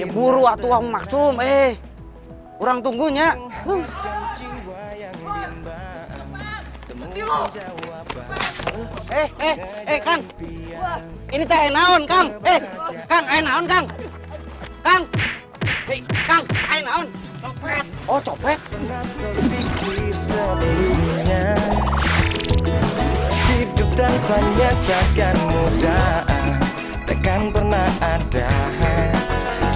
buru atuh Maksum, urang tunggunya. Kang. Ini teh naon, Kang? Kang, naon, Kang? Kang. Kang, naon? Copet. Oh, copet. Terpikir sebelumnya hidup tanpanya takkan mudah, takkan pernah ada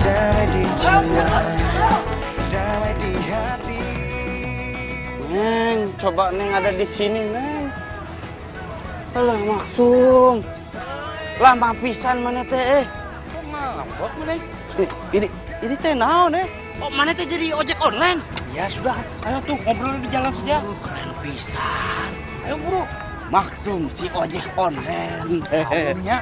damai di jiwa, damai di hati. Neng, coba Neng ada di sini, Neng. Alah, Maksum. Lama pisan mana teh, Kok ngambek mana? Ini teh naon, Oh, mana teh jadi ojek online? Ya sudah, ayo tuh ngobrol di jalan saja. Keren pisan. Ayo buru. Maksum si ojek online. Ya.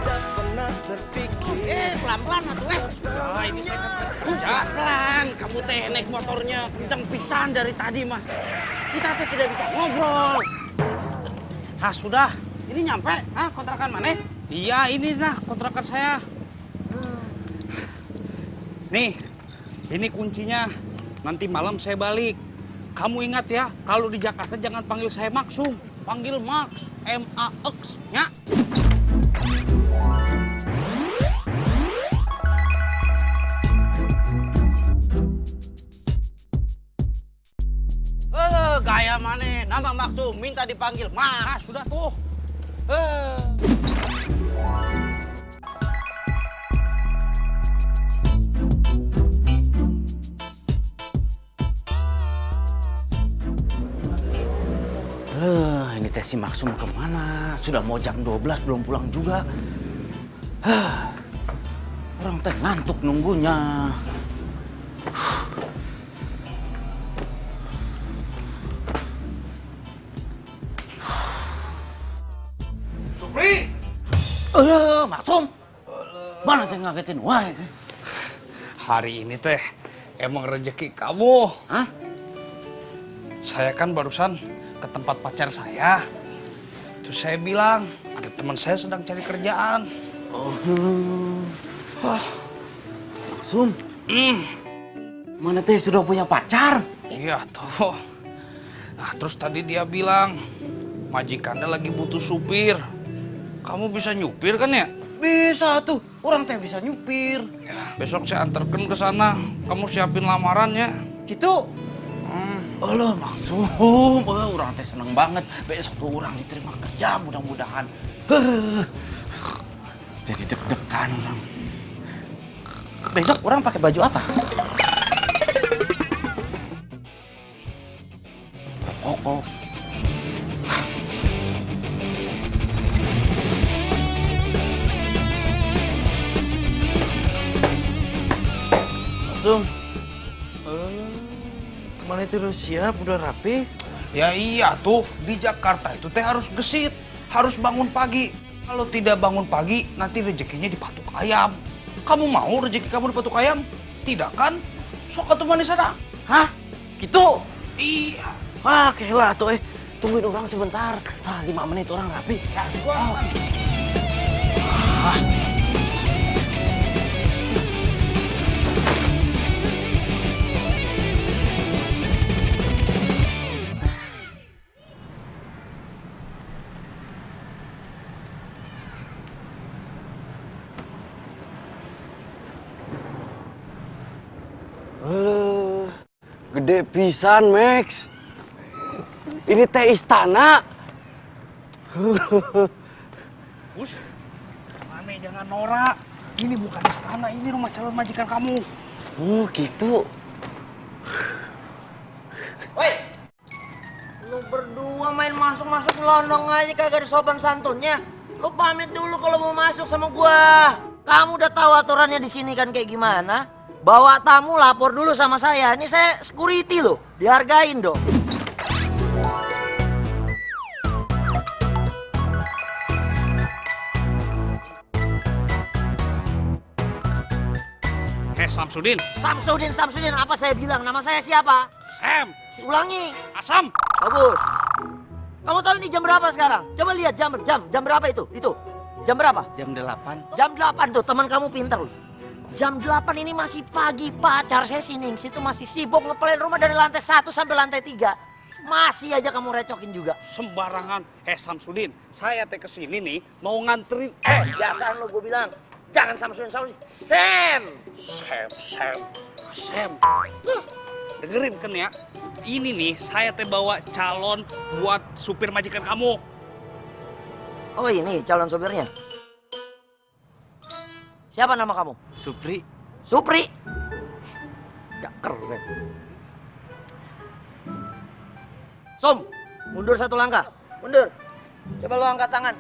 Tak pernah terpikir. Pelan-pelan atuh, Nah, ini saya kan kerja. Pelan, kamu teh naik motornya kenceng pisan dari tadi mah. Kita teh tidak bisa ngobrol. Ah, sudah. Ini nyampe, kontrakan mana? Iya, ini nah kontrakan saya. Nih, ini kuncinya. Nanti malam saya balik. Kamu ingat ya, kalau di Jakarta jangan panggil saya Maksum. Panggil Max, M-A-X, ya. Gaya mana? Nama Maksum, minta dipanggil Max. Ah, sudah tuh. Ini teh si Maksum kemana? Sudah mau jam 12 belum pulang juga. Orang teh ngantuk nunggunya. Supri! Maksum. Mana teh ngagetin wae? Hari ini teh emang rezeki kamu. Hah? Saya kan barusan ke tempat pacar saya. Terus saya bilang, ada teman saya sedang cari kerjaan. Maksum. Mana teh sudah punya pacar? Iya tuh. Nah terus tadi dia bilang, majikannya lagi butuh supir. Kamu bisa nyupir kan ya? Bisa tuh, orang teh bisa nyupir. Ya, besok saya anterkan ke sana. Kamu siapin lamarannya. Gitu. Alah Maksum, orang teh seneng banget. Besok tuh orang diterima kerja mudah-mudahan. Jadi deg-degan orang. Besok orang pakai baju apa? Koko. Maksum. Mana itu udah siap, udah rapi? Ya iya tuh, di Jakarta itu teh harus gesit. Harus bangun pagi. Kalau tidak bangun pagi, nanti rezekinya dipatuk ayam. Kamu mau rezeki kamu dipatuk ayam? Tidak kan? Sok atuh manis ada. Hah? Gitu? Iya. Ah, kelah tuh tungguin orang sebentar. 5 menit orang rapi. Ya, gua Gede pisan, Max. Ini teh istana. Us, Mame jangan norak. Ini bukan istana, ini rumah calon majikan kamu. Oh, gitu. Woi, lu berdua main masuk-masuk londong aja kagak ada sopan santunnya. Lu pamit dulu kalau mau masuk sama gua. Kamu udah tahu aturannya di sini kan kayak gimana? Bawa tamu lapor dulu sama saya. Ini saya security loh, dihargain dong. Samsudin. Samsudin, apa saya bilang? Nama saya siapa? Sam. Si ulangi. Asam. Bagus. Kamu tahu ini jam berapa sekarang? Coba lihat jam berapa itu? Itu. Jam berapa? Jam 8. Jam 8 tuh, teman kamu pintar loh. Jam 8 ini masih pagi, pacar saya si Ningsi itu masih sibuk ngepelin rumah dari lantai 1 sampai lantai 3. Masih aja kamu recokin juga. Sembarangan. Samsudin, saya teh kesini nih mau nganterin. Biasaan lo gue bilang, jangan Samsudin, Sam. Sam. Dengerin kan ya. Ini nih saya teh bawa calon buat supir majikan kamu. Oh ini calon supirnya. Siapa nama kamu? Supri. Supri. Gak keren. Som, mundur 1 langkah. Mundur. Coba lo angkat tangan.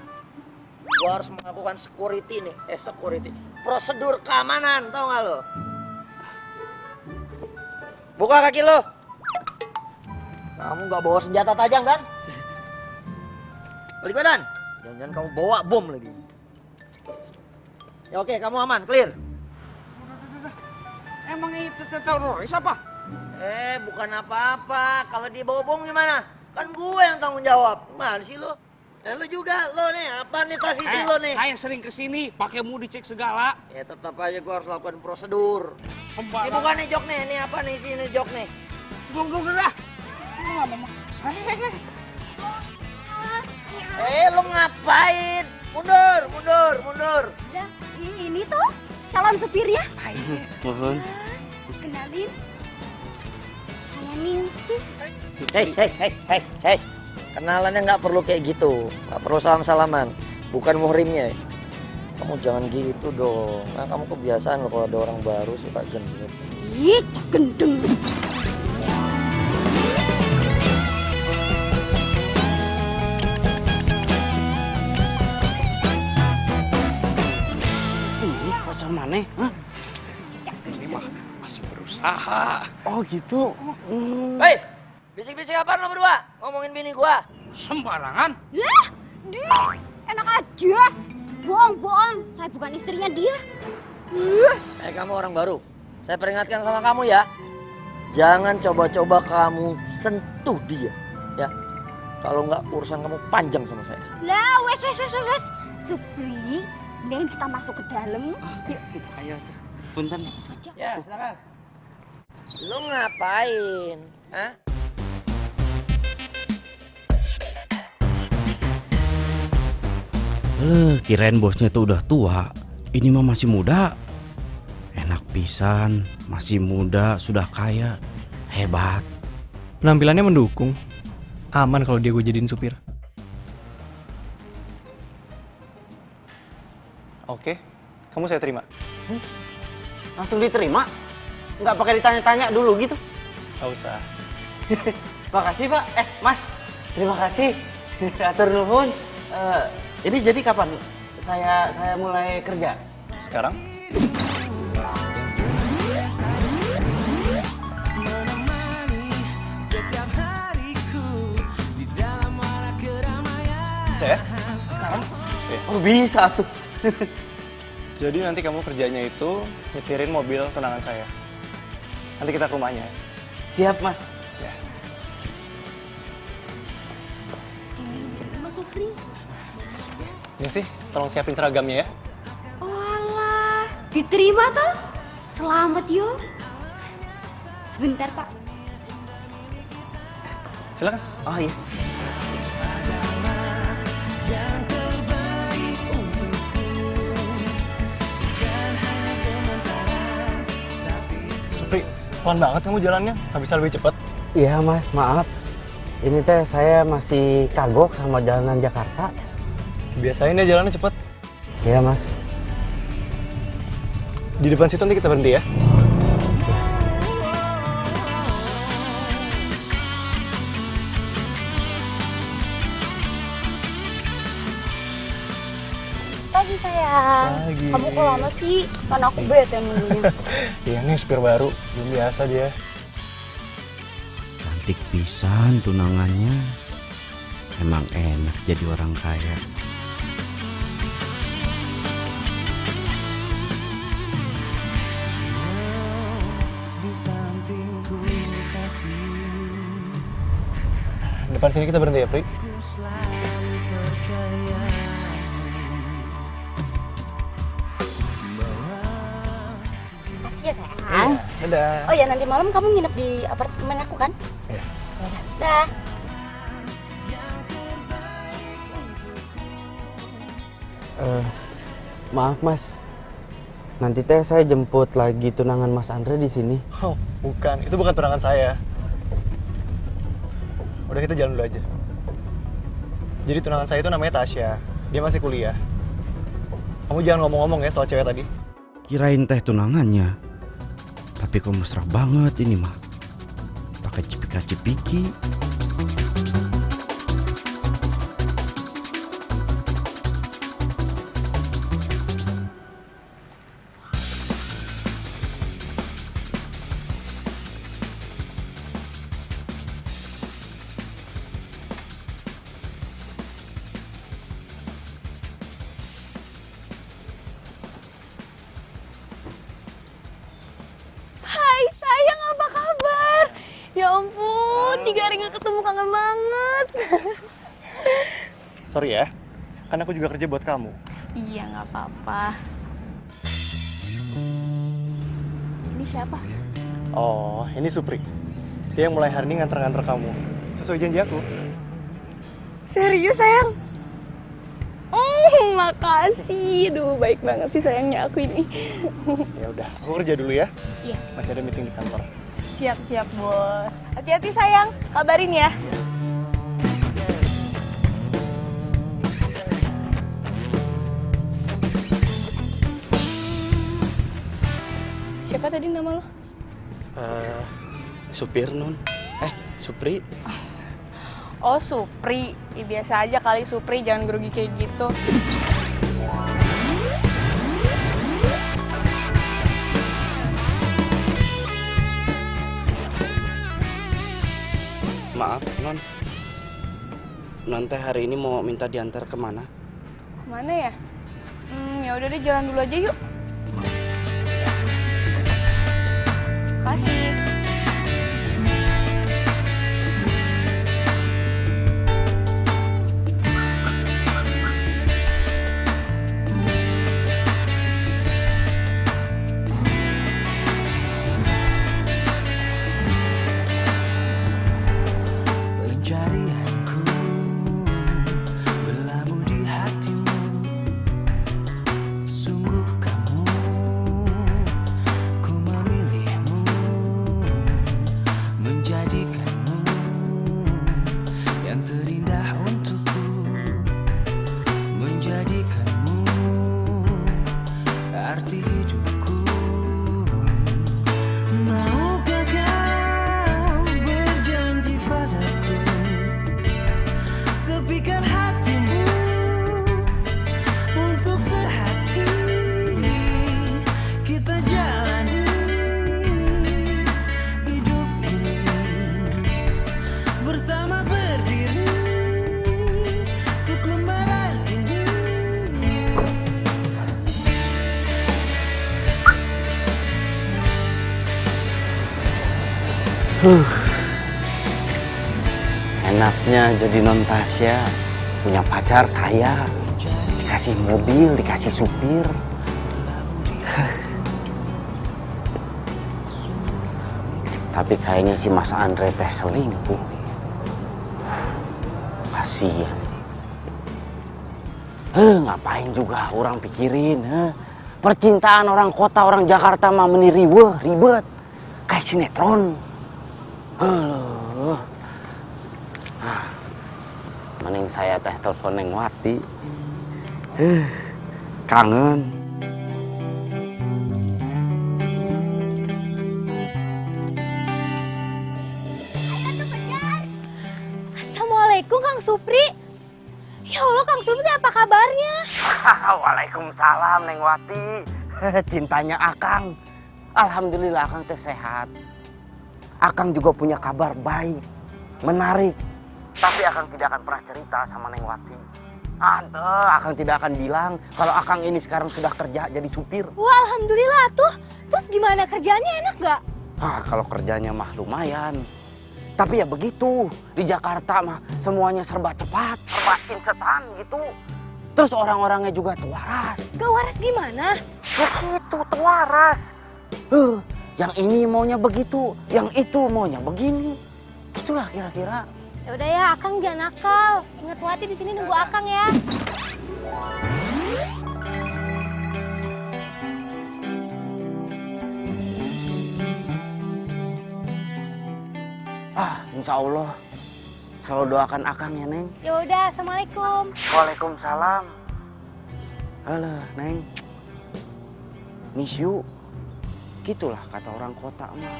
Gua harus melakukan security nih. Security. Prosedur keamanan, tau gak lo? Buka kaki lo. Kamu gak bawa senjata tajam kan? Balik badan. Jangan-jangan kamu bawa bom lagi. Ya oke, kamu aman, clear. Emang itu teroris apa? Bukan apa-apa. Kalau dia bawa bom gimana? Kan gue yang tanggung jawab. Gimana sih lo? Lo juga, lo nih. Apa nih posisi lo nih? Saya sering kesini, pakai mu dicek segala. Ya tetap aja gue harus lakukan prosedur. Ini bukan nih jok nih. Ini apa nih sini jok nih? Duduk dah. Lo ngapain? Mundur. Udah, ini tuh calon supirnya. Mohon. Kenalin. Saya Ningsi. Hes. Kenalannya nggak perlu kayak gitu. Nggak perlu salam-salaman. Bukan muhrimnya. Kamu jangan gitu dong. Nah, kamu kebiasaan loh kalau ada orang baru suka genit. Ih, cak gendeng. Ini pacar mana? Hah? Ini mah masih berusaha. Oh gitu. Hei, bisik-bisik apaan lo berdua? Ngomongin bini gua. Sembarangan. Lah, dia enak aja. Bohong. Saya bukan istrinya dia. Kamu orang baru. Saya peringatkan sama kamu ya. Jangan coba-coba kamu sentuh dia. Ya. Kalau nggak urusan kamu panjang sama saya. Lah, wes. Supri, mendingan kita masuk ke dalam. Yuk. Ayo tuh. Punten. Saja. Ya, silakan. Lu ngapain? Hah? Kirain bosnya tuh udah tua. Ini mah masih muda. Enak pisan, masih muda, sudah kaya. Hebat. Penampilannya mendukung. Aman kalau dia gue jadiin supir. Oke, kamu saya terima. Langsung diterima? Nggak pakai ditanya-tanya dulu gitu? Gak usah. Makasih Pak. Mas. Terima kasih. Atur nuhun. Ini jadi kapan saya mulai kerja? Sekarang? Saya? Sekarang? Iya. Oh bisa tuh. Jadi nanti kamu kerjanya itu nyetirin mobil tunangan saya. Nanti kita ke rumahnya. Siap Mas. Ya. Mas Supri. Ini sih, tolong siapin seragamnya ya. Walah, diterima toh? Selamat yo. Sebentar Pak. Silakan. Oh iya. Supri, pelan banget kamu jalannya. Nggak bisa lebih cepat. Iya Mas, maaf. Ini teh saya masih kagok sama jalanan Jakarta. Biasain ya jalannya cepet. Iya Mas. Di depan situ nanti kita berhenti ya. Pagi sayang. Pagi. Kamu kok lama sih? Kan aku bete nunggunya. Iya nih supir baru, belum biasa dia. Cantik pisan tunangannya. Emang enak jadi orang kaya. Depan sini kita berhenti ya, Pri. Makasih ya sayang. Dadah. Oh ya nanti malam kamu nginep di apartemen aku kan? Iya. Yaudah. Dah. Maaf Mas, nanti teh saya jemput lagi tunangan Mas Andre di sini. Oh, bukan. Itu bukan tunangan saya. Udah kita jalan dulu aja. Jadi tunangan saya itu namanya Tasya. Dia masih kuliah. Kamu jangan ngomong-ngomong ya soal cewek tadi. Kirain teh tunangannya, tapi kok mesra banget ini mah. Pakai cipika-cipiki. Hai sayang, apa kabar? Ya ampun, 3 hari gak ketemu, kangen banget. Sorry ya, kan aku juga kerja buat kamu. Iya gak apa-apa. Ini siapa? Oh, ini Supri. Dia yang mulai hari ini nganter-nganter kamu. Sesuai janji aku. Serius sayang? Makasih. Duh, baik banget sih sayangnya aku ini. Ya udah, aku kerja dulu ya. Iya. Masih ada meeting di kantor. Siap-siap bos. Hati-hati sayang, kabarin ya. Siapa tadi nama lo? Supir Nun. Supri. Oh Supri, ya, biasa aja kali Supri, jangan grogi kayak gitu. Maaf Non. Non teh hari ini mau minta diantar kemana? Kemana ya? Ya udah deh, jalan dulu aja yuk. Kasih. Pencarianku berlabuh di hatimu. Sungguh kamu, ku memilihmu, menjadikanmu yang terindah untukku, menjadikanmu arti hidupku. Maukah kau berjanji padaku, tepikan hatimu untuk sehati, kita jalani hidup ini bersama, berdiri untuk lembaran ini. Enaknya jadi Non Tasya, punya pacar kaya, dikasih mobil, dikasih supir. Tapi kayaknya si Mas Andre teh selingkuh. Kasihan. Ngapain juga orang pikirin, percintaan orang kota, orang Jakarta mah meniriweh, ribet. Kayak sinetron. Mending saya teh telepon Neng Wati. Kangen. Assalamualaikum Kang Supri. Ya Allah Kang Supri, apa kabarnya? Waalaikumsalam Neng Wati. Cintanya Akang. Alhamdulillah Akang teh sehat. Akang juga punya kabar baik, menarik. Tapi Akang tidak akan pernah cerita sama Neng Wati. Akang tidak akan bilang kalau Akang ini sekarang sudah kerja jadi supir. Wah Alhamdulillah tuh. Terus gimana, kerjaannya enak gak? Kalau kerjanya mah lumayan. Tapi ya begitu, di Jakarta mah semuanya serba cepat, serba insetan gitu. Terus orang-orangnya juga tuaras. Gak waras gimana? Begitu, tuaras. Yang ini maunya begitu, yang itu maunya begini. Itulah kira-kira. Ya udah ya, Akang gak nakal. Ingat Wati di sini nunggu Akang ya. Insya Allah. Selalu doakan Akang ya, Neng. Ya udah, Assalamualaikum. Waalaikumsalam. Alah, Neng. Miss you. Gitulah kata orang kota mah.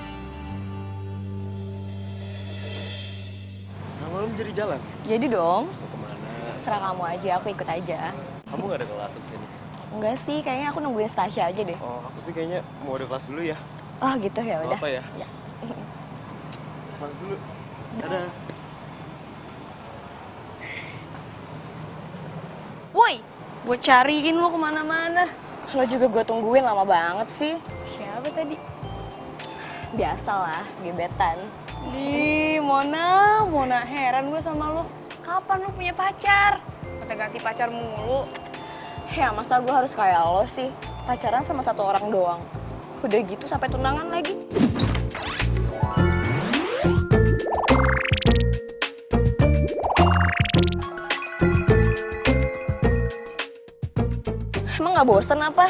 Malam jadi jalan? Jadi dong. Mau kemana? Serah kamu aja, aku ikut aja. Kamu gak ada kelas di sini? Enggak sih, kayaknya aku nungguin Stasya aja deh. Oh, aku sih kayaknya mau ada kelas dulu ya. Oh gitu ya udah. Apa ya? Ya. Kelas dulu. Dadah. Woi, gue cariin lo kemana-mana. Lo juga gue tungguin lama banget sih. Siapa tadi? Biasalah, gebetan. Di Mona heran gue sama lo. Kapan lo punya pacar? Ganti pacar mulu. Ya masa gue harus kayak lo sih? Pacaran sama satu orang doang. Udah gitu sampai tunangan lagi. Emang gak bosen apa?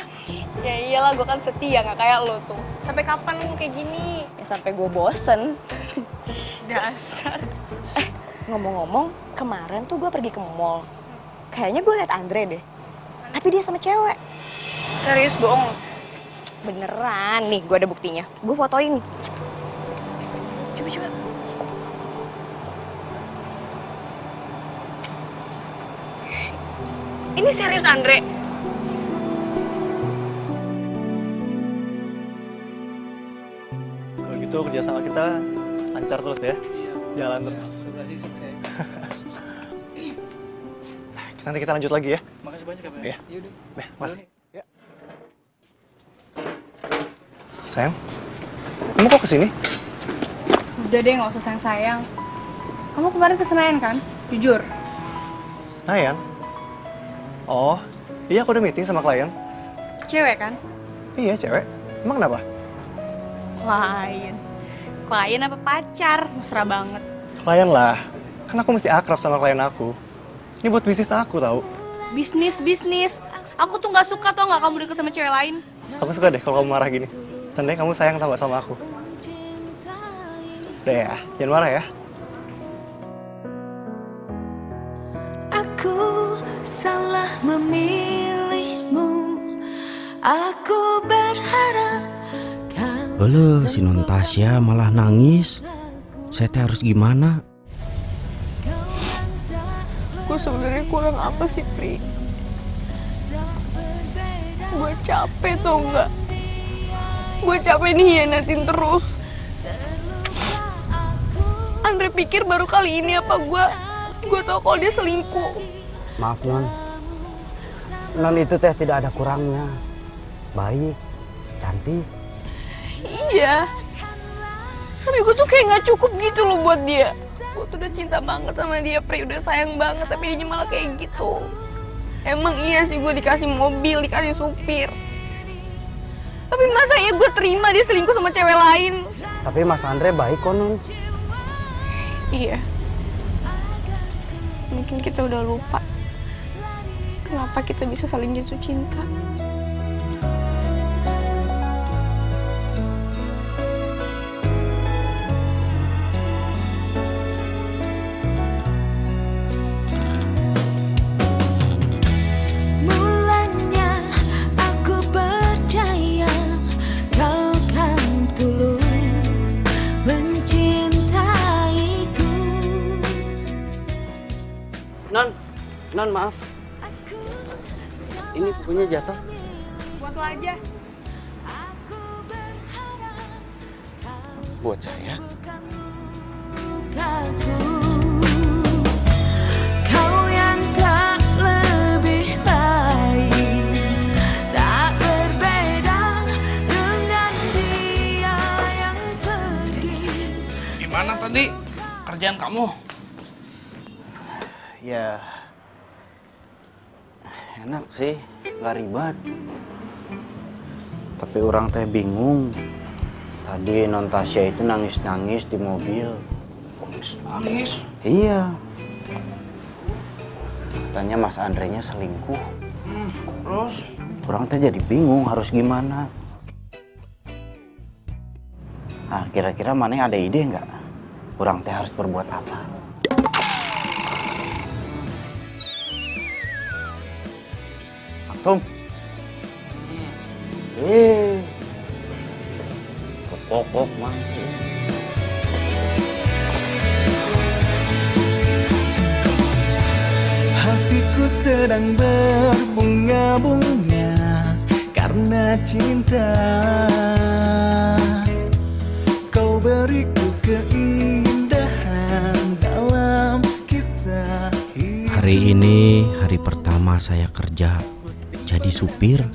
Ya iyalah, gue kan setia, gak kayak lo tuh. Sampai kapan lo kayak gini? Ya sampai gue bosen. Dasar. Ngomong-ngomong, kemarin tuh gue pergi ke mall. Kayaknya gue liat Andre deh. Tapi dia sama cewek. Serius bohong? Beneran, nih gue ada buktinya. Gue fotoin nih. Coba. Ini serius Andre? Kalau gitu kerjasama kita lancar terus deh. Jalan terus. Nanti kita lanjut lagi ya. Makasih banyak ya, Pak. Iya. Yaudah. Mas. Ya. Sayang, kamu kok kesini? Udah deh, gak usah sayang-sayang. Kamu kemarin ke Senayan kan? Jujur. Senayan? Oh, iya aku udah meeting sama klien. Cewek kan? Iya, cewek. Emang kenapa? Klien apa pacar? Mesra banget. Klien lah. Kan aku mesti akrab sama klien aku. Ini buat bisnis aku tahu. Bisnis. Aku tuh gak suka tau gak kamu deket sama cewek lain. Aku suka deh kalau kamu marah gini. Tandanya kamu sayang tau gak sama aku. Udah ya, jangan marah ya. Aku salah memilihmu. Aku berharap kau Halo, si Non Tasya malah nangis. Saya teh harus gimana? Gue sebenarnya kurang apa sih, Pri? Gue capek tau nggak? Gue capek dihianatin terus. Andre pikir baru kali ini apa gue tau kalau dia selingkuh. Maaf Non. Non itu teh tidak ada kurangnya. Baik, cantik. Iya. Tapi gue tuh kayak nggak cukup gitu loh buat dia. Gue tuh udah cinta banget sama dia, Pri. Udah sayang banget, tapi dia malah kayak gitu. Emang iya sih gue dikasih mobil, dikasih supir. Tapi masa ya gue terima dia selingkuh sama cewek lain? Tapi Mas Andre baik kok Non. Iya. Mungkin kita udah lupa. Kenapa kita bisa saling jatuh cinta? mulanya aku percaya kau kan tulus mencintaiku. Non maaf. Ini bukunya jatuh. Buat lo aja. Buat saya. Kau yang tak lebih baik, tak berbeda dengan dia yang pergi. Gimana tadi kerjaan kamu? Ya, enak sih, nggak ribet. Tapi orang teh bingung. Tadi non Tasya itu nangis-nangis di mobil. Nangis? Iya. Katanya Mas Andre-nya selingkuh. Terus? Orang teh jadi bingung harus gimana. Nah, kira-kira mana ada ide nggak? Orang teh harus berbuat apa? Langsung. Pokok mah. Hatiku sedang berbunga-bunga karena cinta. Kau beriku keindahan dalam kisah hidup. Hari ini hari pertama saya kerja jadi supir.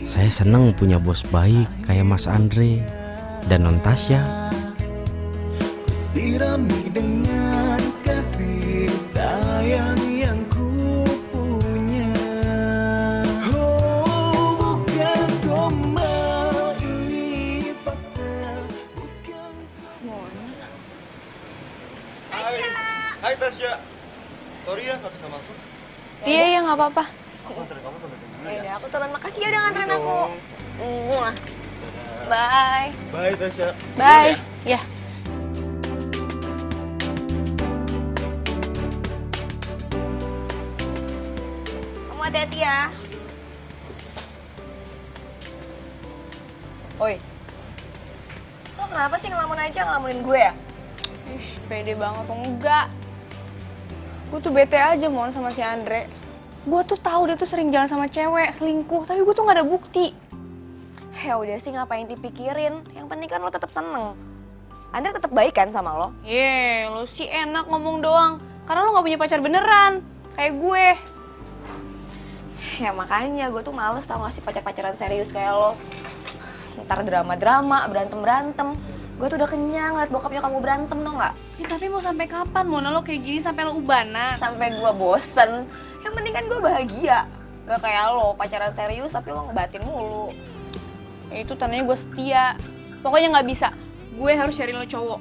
Saya senang punya bos baik kayak Mas Andre dan non Tasya. Sirami dengan kasih sayang yang ku punya. Oh, bukan gombal ini fakta, bukan. Hai Tasya. Sorry ya nggak bisa masuk. Iya, nggak apa-apa. Aku anterin kamu sampai sini. Ya udah, aku turun. Makasih ya udah nganterin aku. Bye. Bye Tasya. Bye. Ya. Kamu hati-hati ya. Oi. Lo kenapa sih ngelamun aja ngelamunin gue ya? Ih, pede banget tuh. Enggak. Gue tuh bete aja mon sama si Andre. Gue tuh tahu dia tuh sering jalan sama cewek, selingkuh, tapi gue tuh nggak ada bukti. Ya udah sih, ngapain dipikirin? Yang penting kan lo tetap seneng. Andre tetap baik kan sama lo? Lo sih enak ngomong doang. Karena lo nggak punya pacar beneran, kayak gue. Ya makanya gue tuh males tau gak sih pacar-pacaran serius kayak lo. Ntar drama-drama, berantem-berantem. Gue tuh udah kenyang liat bokapnya kamu berantem tau gak? Ya tapi mau sampai kapan Mona lo kayak gini sampai lo ubanan? Sampai gue bosen. Yang penting kan gue bahagia. Gak kayak lo pacaran serius tapi lo ngebatin mulu. Ya itu tandanya gue setia. Pokoknya nggak bisa. Gue harus cari lo cowok.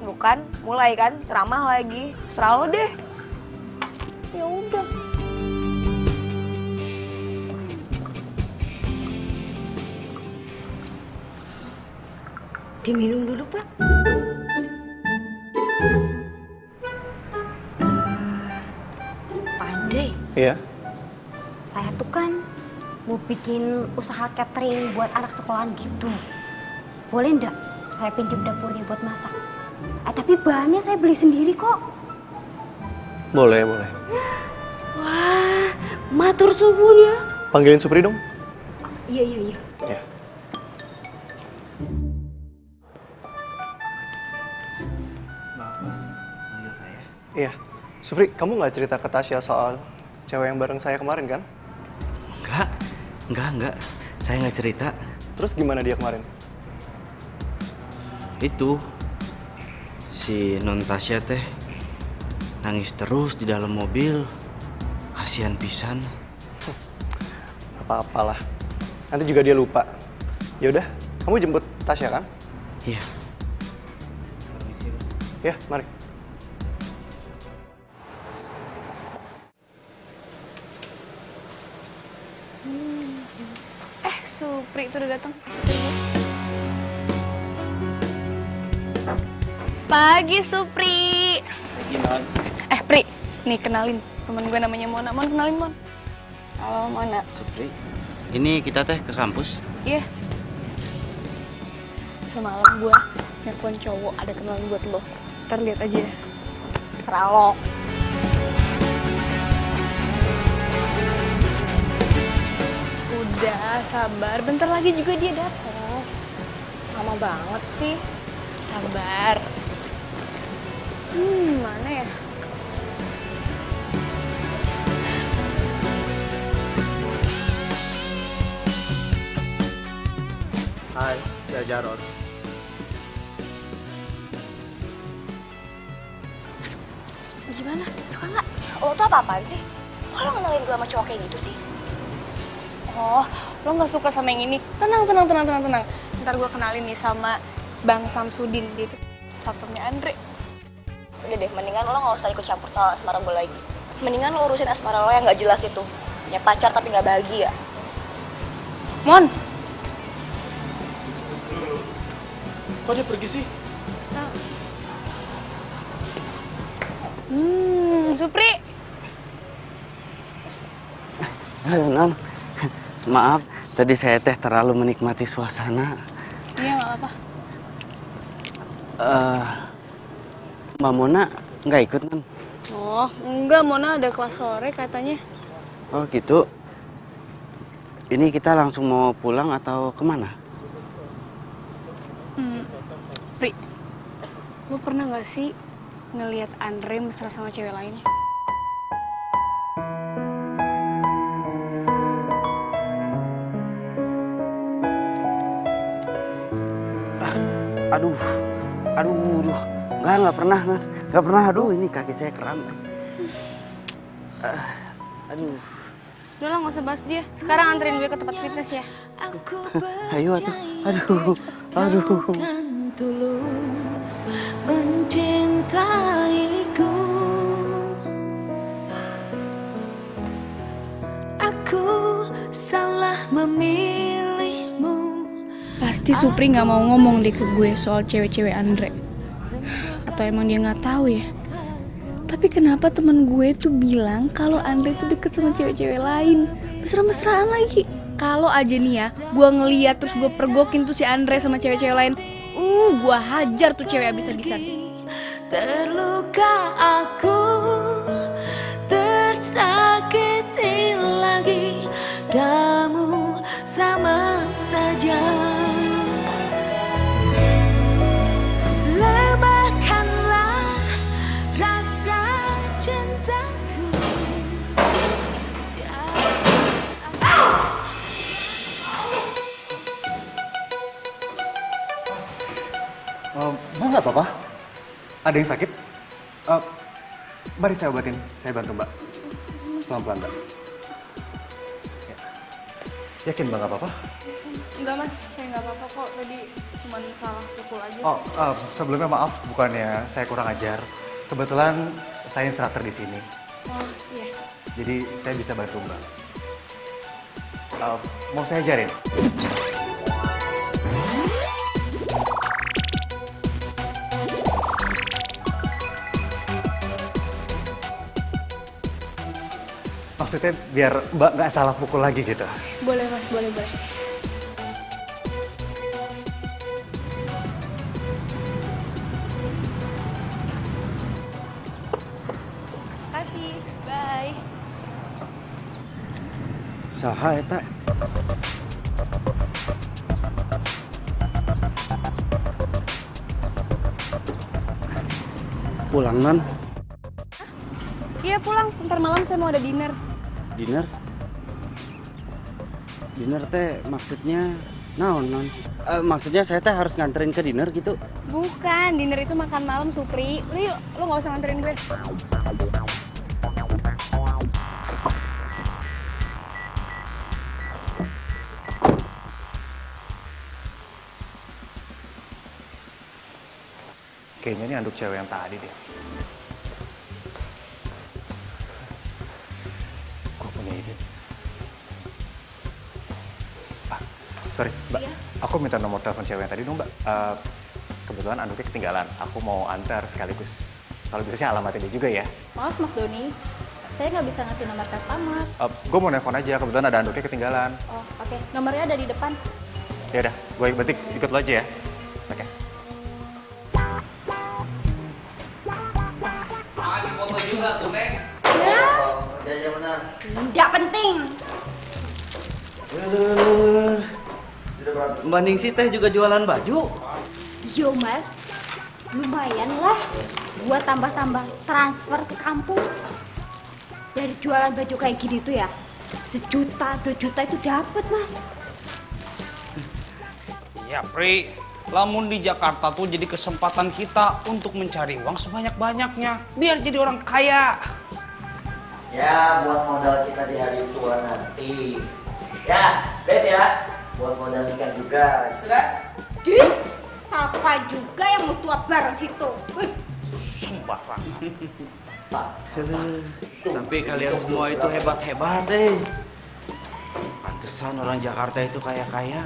Bukan, mulai kan ceramah lagi. Serah lo deh. Ya udah. Diminum dulu, Pak. Pak Andre. Iya. Saya tuh kan mau bikin usaha catering buat anak sekolahan gitu. Boleh ndak saya pinjam dapurnya buat masak? Tapi bahannya saya beli sendiri kok. Boleh, boleh. Wah, matur suwun ya. Panggilin Supri dong. Iya. Ya. Iya, Supri, kamu nggak cerita ke Tasya soal cewek yang bareng saya kemarin kan? Enggak. Saya nggak cerita. Terus gimana dia kemarin? Itu si non Tasya teh nangis terus di dalam mobil. Kasihan pisan. Apa-apalah. Nanti juga dia lupa. Ya udah, kamu jemput Tasya kan? Iya. Ya, mari. Supri itu udah datang. Pagi Supri. Pagi non. Pri, nih kenalin temen gue namanya Mona. Mon, kenalin Mon. Halo Mona. Supri, ini kita teh ke kampus. Iya. Semalam gue nelfon cowok ada kenalan buat lo. Ntar lihat aja ya. Serah lo. Udah, sabar. Bentar lagi juga dia datang. Lama banget sih. Sabar. Mana ya? Hai, saya Jarod. Gimana? Suka nggak? Lo tuh apa-apaan sih? Kok lo kenalin gue sama cowok kayak gitu sih? Oh, lo nggak suka sama yang ini? Tenang. Ntar gue kenalin nih sama Bang Samsudin, dia itu satpamnya Andre. Udah deh, mendingan lo nggak usah ikut campur soal asmara gue lagi. Mendingan lo urusin asmara lo yang nggak jelas itu. Punya pacar tapi nggak bahagia. Mon. Kok dia pergi sih? Supri. Halo, Non. Maaf, tadi saya teh terlalu menikmati suasana. Iya, nggak apa-apa. Mbak Mona nggak ikut, Non? Oh, enggak, Mona ada kelas sore katanya. Oh, gitu. Ini kita langsung mau pulang atau kemana? Pri, lo pernah nggak sih ngelihat Andre mesra sama cewek lain? Aduh, nggak pernah, nggak pernah. Aduh, ini kaki saya kram. Aduh. Udah lah, nggak usah bahas dia. Sekarang anterin gue ke tempat fitness ya. Ayo atuh. Aduh. Tulus mencintaiku. Aku salah memilihmu. Pasti Supri nggak mau ngomong deh ke gue soal cewek-cewek Andre. Atau emang dia nggak tahu ya? Tapi kenapa teman gue tuh bilang kalau Andre tuh deket sama cewek-cewek lain, mesra-mesraan lagi. Kalau aja nih ya, gue ngeliat terus gue pergokin tuh si Andre sama cewek-cewek lain, gue hajar tuh cewek abis-abisan. Terluka aku, tersakiti lagi, kamu sama saja. Lemahkanlah rasa cintaku. Mbak nggak apa-apa? Ada yang sakit? Mari saya obatin, saya bantu Mbak. Pelan-pelan Mbak. Ya. Yakin Mbak nggak apa-apa? Enggak mas, saya nggak apa-apa kok. Tadi cuma salah pukul aja. Oh, sebelumnya maaf, bukannya saya kurang ajar. Kebetulan saya instruktur di sini. Oh iya. Jadi saya bisa bantu Mbak. Mau saya ajarin? Maksudnya biar Mbak nggak salah pukul lagi gitu. Boleh mas, boleh. Kasih, bye. Saha eta? Pulang, Non? Iya pulang, ntar malam saya mau ada dinner. Dinner? Dinner teh maksudnya naon, Non? Maksudnya saya teh harus nganterin ke dinner gitu? Bukan, dinner itu makan malam, Supri. Lu yuk, lu gak usah nganterin gue. Kayaknya ini anduk cewek yang tadi deh. Gue punya ide. Sorry, Mbak. Iya? Aku minta nomor telepon cewek yang tadi dong, Mbak. Kebetulan anduknya ketinggalan. Aku mau antar sekaligus. Kalau bisa sih alamatnya dia juga ya. Maaf Mas Doni, saya nggak bisa ngasih nomor customer. Gue mau nelfon aja, kebetulan ada anduknya ketinggalan. Oh oke, nomornya ada di depan. Ya udah, gue berarti ikut lo aja ya. Oke. Foto juga tuh, Neng. Kerjanya benar. Nggak penting. Mbak Ningsi teh juga jualan baju? Yo mas, lumayan lah buat tambah-tambah transfer ke kampung. Dari jualan baju kayak gini tuh ya, 1 juta, 2 juta itu dapat mas. Ya, Pri. Lamun di Jakarta tuh jadi kesempatan kita untuk mencari uang sebanyak-banyaknya. Biar jadi orang kaya. Ya, buat modal kita di hari tua nanti. Ya, bet ya. Buat modal nikah juga, gitu kan? Dih, siapa juga yang mau tua bareng situ? Sembarangan. Tapi kalian semua itu hebat-hebat Pantesan orang Jakarta itu kaya-kaya.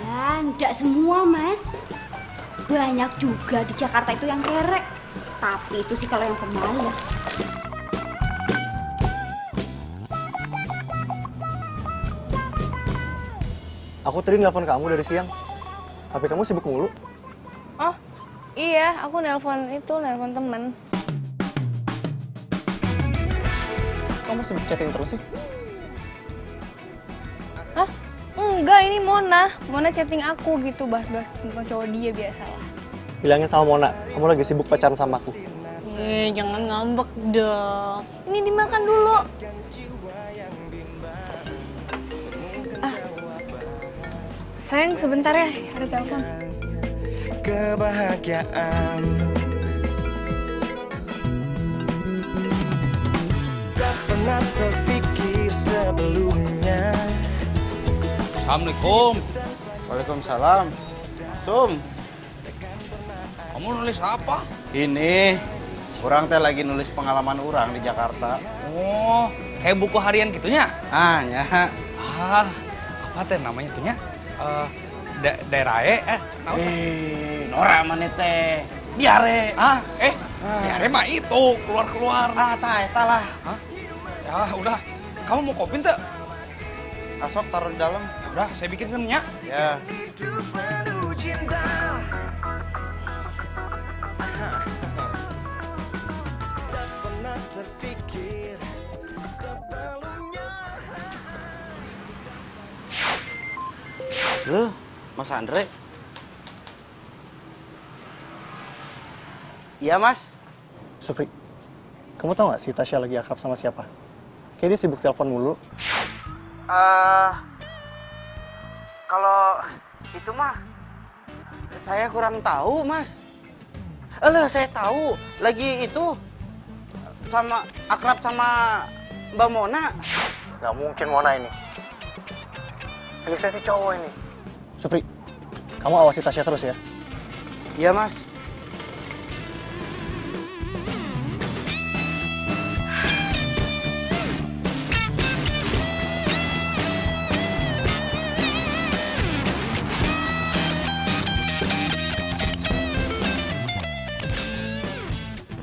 Ya, enggak semua, Mas. Banyak juga di Jakarta itu yang kerek. Tapi itu sih kalau yang pemalas. Aku tadi nelpon kamu dari siang. HP kamu sibuk mulu. Oh, iya, aku nelpon temen. Kamu sibuk chatting terus sih? Hah? Enggak, ini Mona. Mona chatting aku gitu, bahas-bahas tentang cowok dia biasalah. Bilangin sama Mona, kamu lagi sibuk pacaran sama aku. Jangan ngambek dong. Ini dimakan dulu. Sayang, sebentar ya, ada telepon. Kebahagiaan tak pernah terpikir sebelumnya. Assalamualaikum. Waalaikumsalam. Sum, Kamu nulis apa? ini orang teh lagi nulis pengalaman orang di Jakarta. Oh, kayak buku harian gitunya? Ya. Ah, apa teh namanya tuhnya? Daerah Nora mana teh? Diare. diare mah itu keluar. Eta lah. Hah? Ya udah, kamu mau kopi tuh? Asok taruh di dalam. Ya udah, saya bikinkan ya. Ya. Loh, Mas Andre? Iya, Mas. Supri, kamu tau gak si Tasya lagi akrab sama siapa? Kayaknya dia sibuk telepon mulu. Kalau itu mah saya kurang tahu, Mas. Alah, saya tahu. Lagi itu sama akrab sama Mbak Mona. Gak mungkin Mona ini. Lagi saya si cowok ini. Supri, kamu awasi Tasya terus ya. Iya, Mas.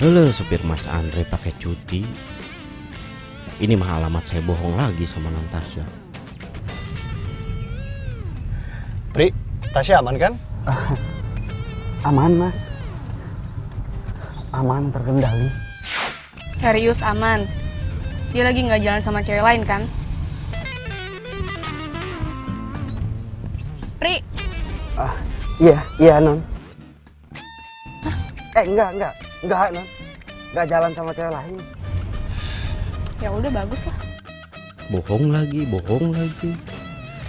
Halo, supir Mas Andre pakai cuti. Ini mah alamat saya bohong lagi sama Natasha. Pri, Tasya aman kan? Aman, Mas. Aman, terkendali. Serius aman? Dia lagi nggak jalan sama cewek lain kan? Pri, Iya, Non. Enggak, Non. Enggak jalan sama cewek lain. ya udah bagus lah. Bohong lagi.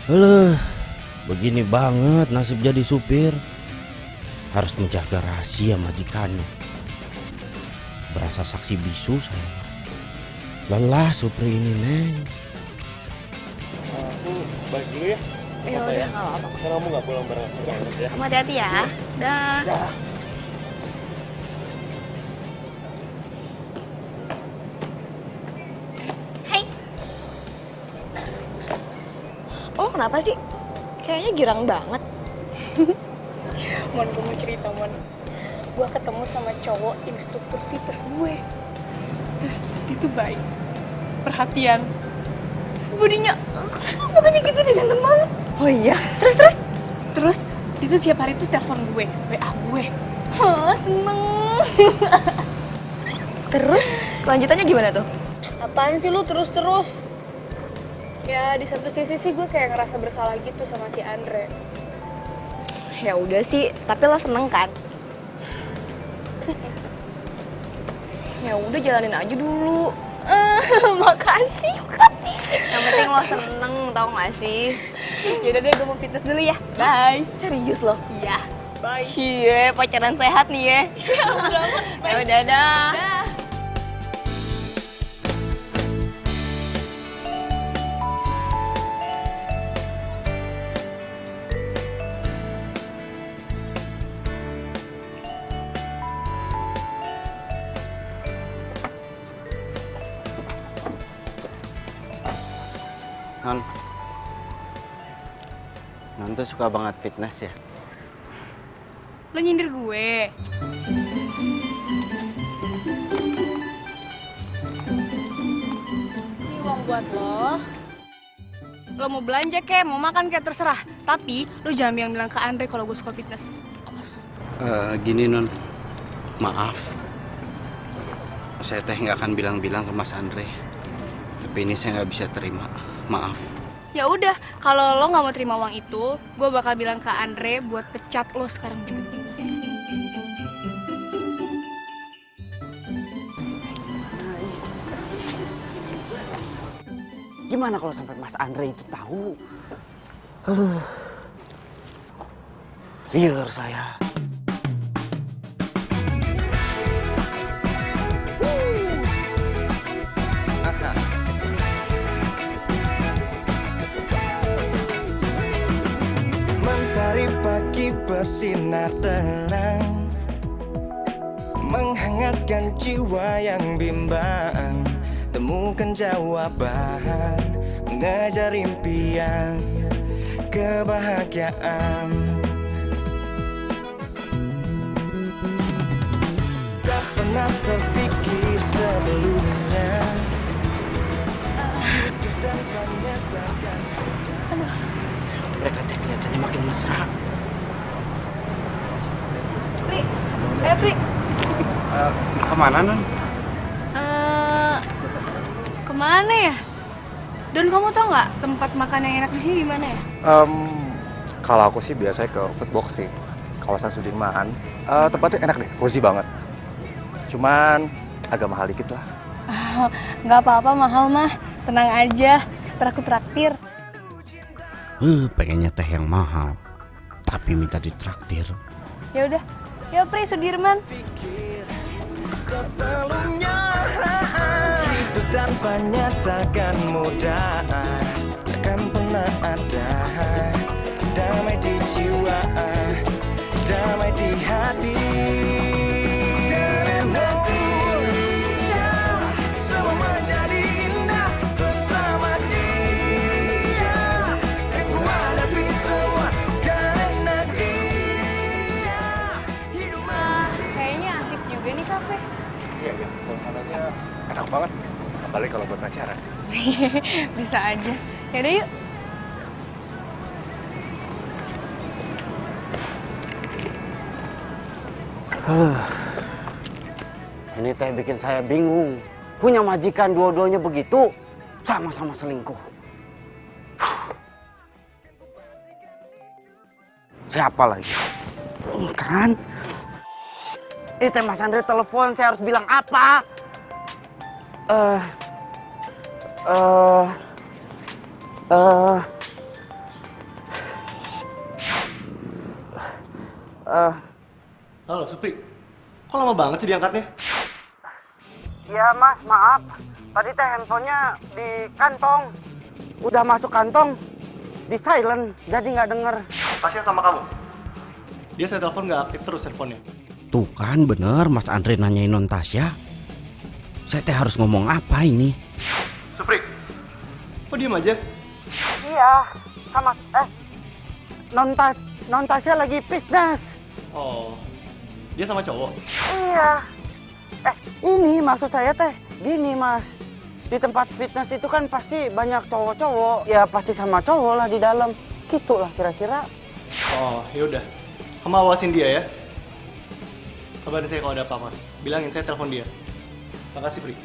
Alah, begini banget nasib jadi supir. Harus menjaga rahasia majikannya. Berasa saksi bisu saya. Lelah supir ini, Neng. Aku balik dulu ya. Ya udah, nggak apa-apa. Karena kamu nggak pulang bareng. Ya. Kamu hati-hati ya. Dah. Hai. Oh, kenapa sih? Kayaknya girang banget. Mon, gue mau cerita, Mon. Gue ketemu sama cowok instruktur fitness gue. Terus dia tuh baik, perhatian. Terus bodinya, pokoknya gitu deh, ganteng banget. Oh iya? Terus dia tuh tiap hari tuh telepon gue, WA gue. Seneng. Terus, kelanjutannya gimana tuh? Apaan sih lu terus-terus? Ya di satu sisi sih gue kayak ngerasa bersalah gitu sama si Andre. Ya udah sih, tapi lo seneng kan? Ya udah jalanin aja dulu. Makasih. Yang penting lo seneng, tau gak sih? Yaudah deh, gue mau fitness dulu ya. Bye. Serius lo? Iya. Bye. Cie, pacaran sehat nih ya. Ya udah dah. Non tuh suka banget fitness ya? Lo nyindir gue. Ini uang buat lo. Lo mau belanja kek, mau makan kek, terserah. Tapi lo jangan bilang ke Andre kalau gue suka fitness. Awas. Gini Non, maaf. Saya teh nggak akan bilang-bilang ke Mas Andre. Tapi ini saya nggak bisa terima. Maaf. Ya udah, kalau lo nggak mau terima uang itu, gue bakal bilang ke Andre buat pecat lo sekarang juga. Gimana kalau sampai Mas Andre itu tahu? Liar saya. Mentari pagi bersinar terang, menghangatkan jiwa yang bimbang. Temukan jawaban, mengejar impian, kebahagiaan. Tak pernah terpikir sebelumnya. Mereka teh kelihatannya makin mesra. Pri. Kemana Non? Kemana ya? Dan kamu tau nggak tempat makan yang enak di sini di mana ya? Kalau aku sih biasanya ke Foodbox sih, kawasan Sudirman. Tempatnya enak deh, cozy banget. Cuman agak mahal dikit lah. Nggak apa-apa mahal mah, tenang aja. Ntar aku traktir. Pengennya teh yang mahal, tapi minta ditraktir. Ya udah, ya Pri Sudirman. Sebelumnya hidup tanpanya takkan mudah, takkan pernah ada damai di jiwa, damai di hati. Karena dia semua menjadi indah bersama dia, yang ku hadapi semua karena dia. Kayaknya asik juga nih kafe. Iya, suasananya enak banget. Apalagi kalau buat pacaran. Bisa aja. Yaudah yuk. Ini teh bikin saya bingung. Punya majikan dua-duanya begitu, sama-sama selingkuh. Siapa lagi? Kan? Ini teh Mas Andre telepon, saya harus bilang apa? Halo, Supri. Kok lama banget sih diangkatnya? Ya Mas, maaf. Tadi teh handphonenya di kantong. Udah masuk kantong, di silent, jadi nggak denger. Tasya sama kamu? Dia saya telepon nggak aktif terus handphonenya. Tuh kan bener Mas Andre nanyain Non Tasya. Saya teh harus ngomong apa ini? Supri, kok diem aja? Iya, sama Non Tasya lagi fitness. Oh, dia sama cowok? Iya. Ini maksud saya teh, gini Mas. Di tempat fitness itu kan pasti banyak cowok-cowok. Ya pasti sama cowok lah di dalam. Gitulah kira-kira. Oh, yaudah. Kamu awasin dia ya. Kabarin saya kalau ada apa-apa. Bilangin saya telepon dia. Makasih, Pri.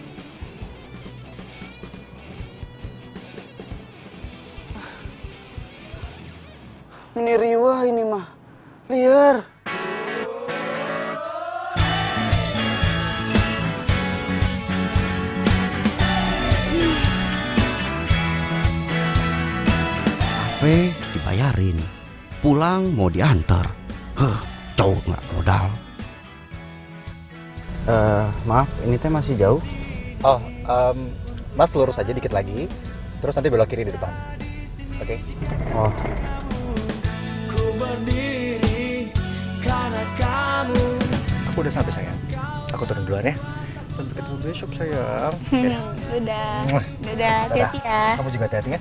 Ini riwah ini mah. Liar. Kafe dibayarin, pulang mau diantar. Cowok nggak modal. Maaf, ini teh masih jauh. Oh, Mas lurus aja dikit lagi, terus nanti belok kiri di depan. Oke? Oh. Ku berdiri karena kamu. Aku udah sampai sayang. Aku turun duluan ya. Sampai ketemu besok sayang. Dadah. Dadah, hati-hati ya. Kamu juga hati-hati ya.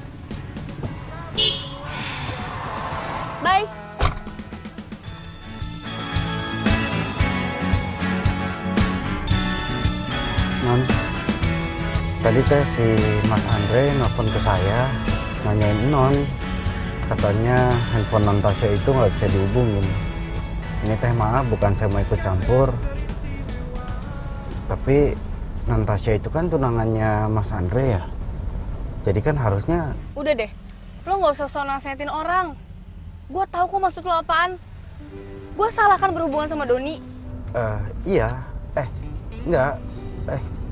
Tadi teh si Mas Andre nelfon ke saya, nanyain Non. Katanya handphone Non Tasya itu nggak bisa dihubungin. Ini teh maaf, bukan saya mau ikut campur. Tapi Non Tasya itu kan tunangannya Mas Andre ya. Jadi kan harusnya... Udah deh, lo nggak usah sok nasihatin orang. Gue tahu kok maksud lo apaan. Gue salah kan berhubungan sama Doni? Iya. Enggak.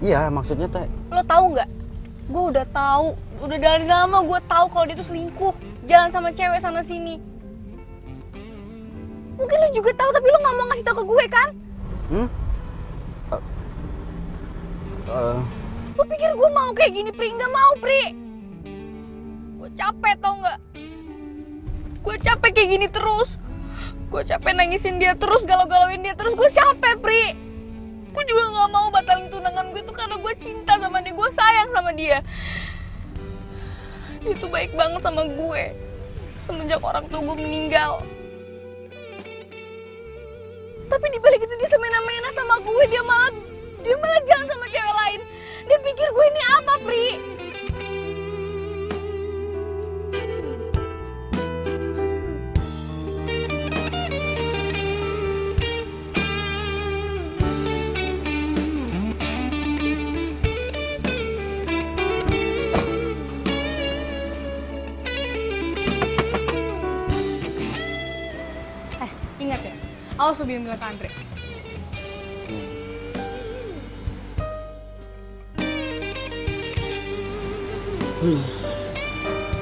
Iya, maksudnya teh... Lo tahu nggak? Gue udah tahu. Udah dari lama gue tahu kalau dia tuh selingkuh. Jalan sama cewek sana sini. Mungkin lo juga tahu tapi lo nggak mau ngasih tahu ke gue kan? Lo pikir gue mau kayak gini, Pri? Nggak mau, Pri. Gue capek, tau nggak? Gue capek kayak gini terus. Gue capek nangisin dia terus, galau-galauin dia terus. Gue capek, Pri. Gue juga nggak mau batalin tunangan gue tuh karena gue cinta sama dia. Gue sayang sama dia. Dia tuh baik banget sama gue. Semenjak orang tua gue meninggal. Tapi dibalik itu dia semena-mena sama gue. Dia malah jalan sama cewek lain. Dia pikir gue ini apa, Pri? Ingat ya, awas lo bilang ke Andre.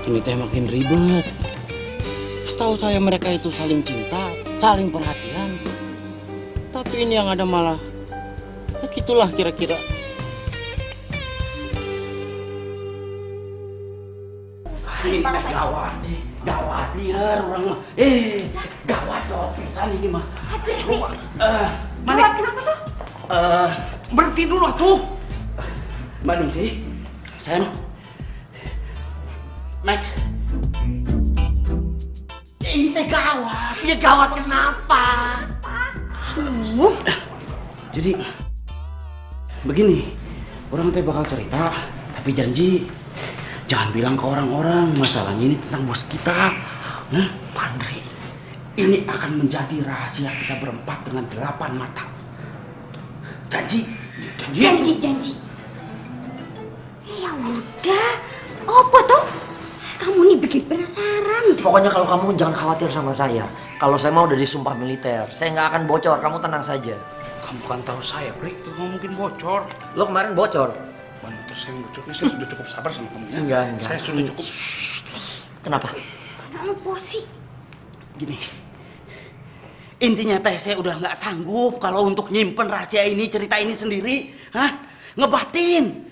Ini teh makin ribet. Setahu saya mereka itu saling cinta, saling perhatian. Tapi ini yang ada malah, ya gitulah kira-kira. Ini gawat, gawat liar orang mah. Gawat loh, pisan ini mah. Coba, Gawat kenapa tuh? Berhenti dulu tuh. Mana sih? Sen, Max. Ini teh gawat. Ya gawat kenapa? Jadi begini, orang teh bakal cerita, tapi janji jangan bilang ke orang-orang masalahnya ini tentang bos kita. Pandri, ini akan menjadi rahasia kita berempat dengan 8 mata. Janji. Janji. Ya udah, apa tuh? Kamu nih bikin penasaran. Pokoknya kalau kamu jangan khawatir sama saya. Kalau saya mau udah disumpah militer, saya nggak akan bocor. Kamu tenang saja. Kamu kan tahu saya, Pri, itu nggak mungkin bocor. Lo kemarin bocor. Terus saya sudah cukup sabar sama kamu ya. Enggak. Saya sudah cukup. Kenapa? Apa sih? Gini, intinya teh saya udah nggak sanggup kalau untuk nyimpen rahasia ini, cerita ini sendiri. Ngebatin.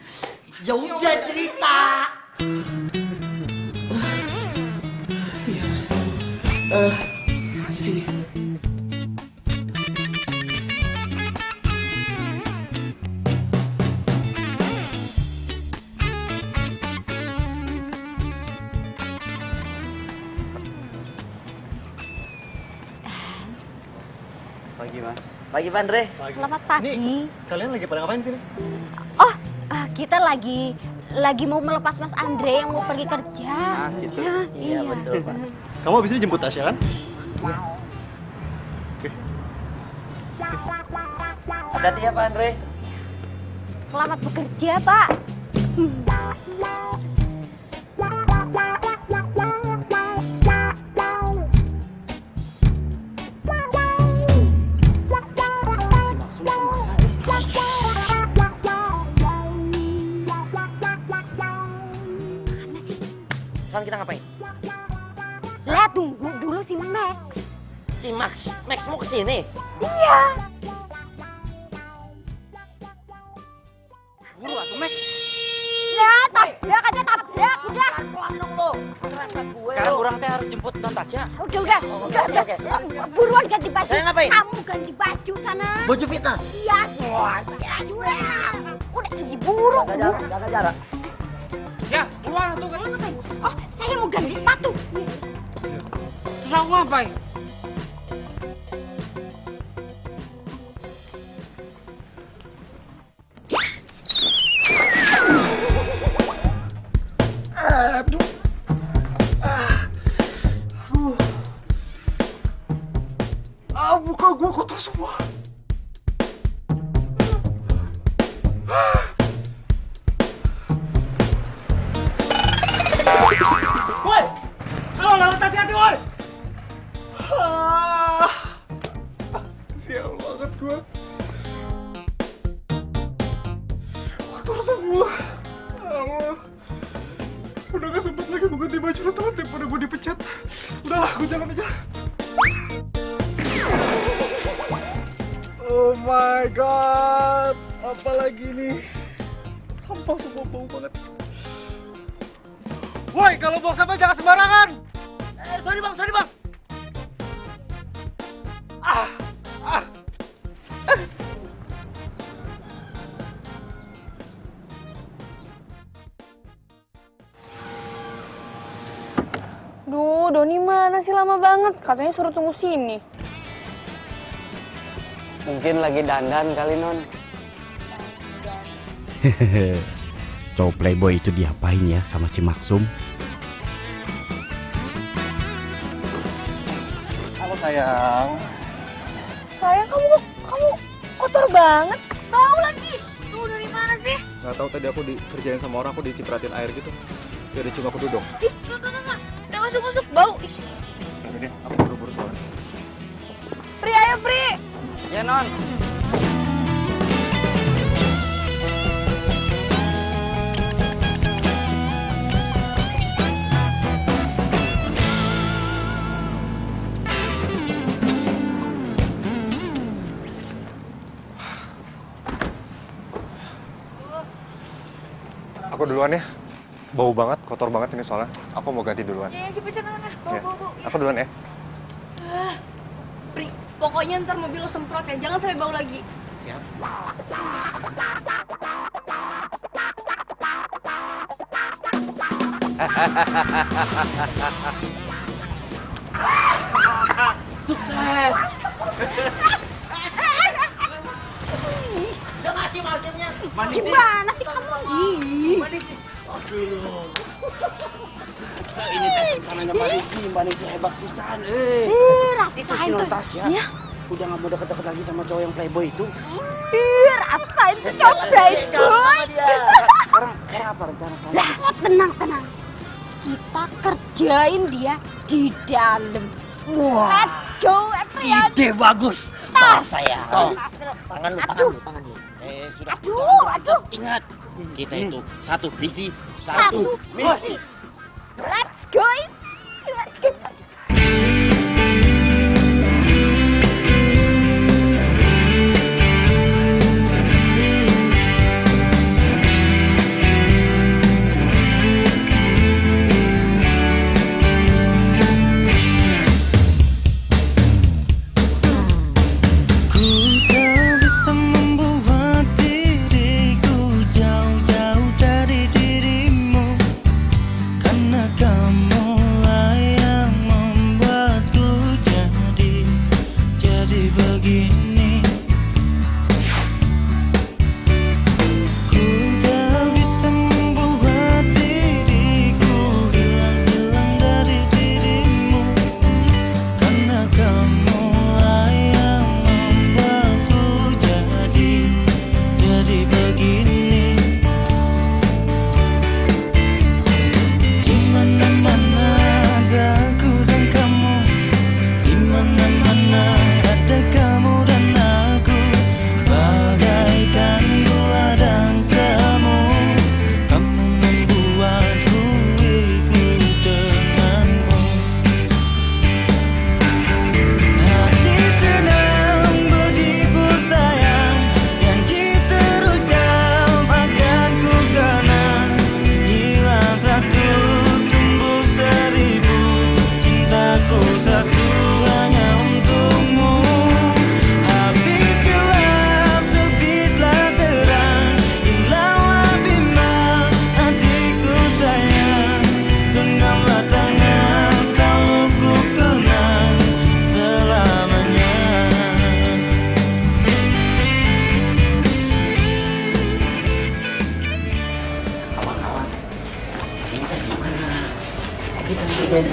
Ya udah cerita. Sini. Pagi, Mas. Pagi, Pak Andre. Selamat pagi. Nih, kalian lagi pada ngapain sini? Oh, kita lagi mau melepas Mas Andre yang mau pergi kerja. Gitu. Iya, betul, Pak. Kamu habis ini jemput Tasya kan? Oke. Hati-hati ya, Pak Andre. Selamat bekerja, Pak. Sekarang kita ngapain? Lihat, tunggu dulu si Max. Si Max mau kesini? Iya. Buru atuh, Max. Ya, tabrak aja, tabrak. Udah. Pelan dong lo. Kerempet gue. Sekarang orang teh harus jemput Non Tasya. Udah. Oke. Buruan ganti baju. Saya ngapain? Kamu ganti baju sana. Baju fitness. Iya. Udah diburu. Jaga jarak. Ya, buruan tuh kan. Ngapain? Oh, saya mau ganti sepatu. Terus aku ngapain? Muka gue kotor semua. Woi! Kalau lewat hati-hati, woi! Sial banget gue. Kotor semua. Allah. Udah gak sempet lagi gue ganti baju telat daripada gue dipecat. Udahlah, gue jalan aja. Oh my god. Apalagi ini. Sampah semua bau banget. Woi, kalau buang sampah jangan sembarangan. Sorry bang. Duh, Doni mana sih lama banget? Katanya suruh tunggu sini. Mungkin lagi dandan kali, Non. Cowok playboy itu diapain ya sama si Maksum? Halo sayang. Sayang, kamu kotor banget. Bau lagi. Tuh, dari mana sih? Gak tahu tadi aku dikerjain sama orang, aku dicipratin air gitu. Dia dicium aku duduk. Ih, enggak. Udah masuk. Bau. Ih. Udah deh, aku buru-buru soalnya. Pri, ayo Pri. Ya, Non. Aku duluan ya. Bau banget, kotor banget ini soalnya. Aku mau ganti duluan. Iya, cepet sana. Ya. Bau. Aku duluan ya. Pri, pokoknya ntar mobil lo semprot ya. Jangan sampai bau lagi. Siap. Sukses. Udah ngasih markirnya. Gimana sih kamu? Mana sih? Ini teh rencananya Mbak Nisi hebat pisan. Rasain Itu si tuh. Natasha. Ya. Udah gak mau deket-deket lagi sama cowok yang playboy itu. Rasain tuh cowok playboy. Sekarang apa rencana kamu? Tenang. Kita kerjain dia di dalam. Wah. Let's go, Etrian. Ide bagus. Tas. Saya. Tangan lu. Sudah. Aduh. Ingat, kita itu satu visi, Satu misi. Let's go. Ku tak bisa membuat diriku jauh-jauh dari dirimu, karena kamulah yang membuatku jadi begini. Ku tak bisa membuat diriku hilang dari dirimu, karena kamulah yang membuatku jadi begini. Di mana-mana ada aku dan kamu, di mana-mana ada kamu dan aku, bagaikan gula dan semu. Kamu membuatku ikut denganmu. Hati sedang berdebu sayang, janji terucap akan ku kenang. Hilang satu, tumbuh seribu, cintaku satu hanya untukmu. Habis gelap, terbitlah terang, hilanglah bimbang hatiku sayang. Genggamlah tangan, selalu ku kenang selamanya. Kita tidak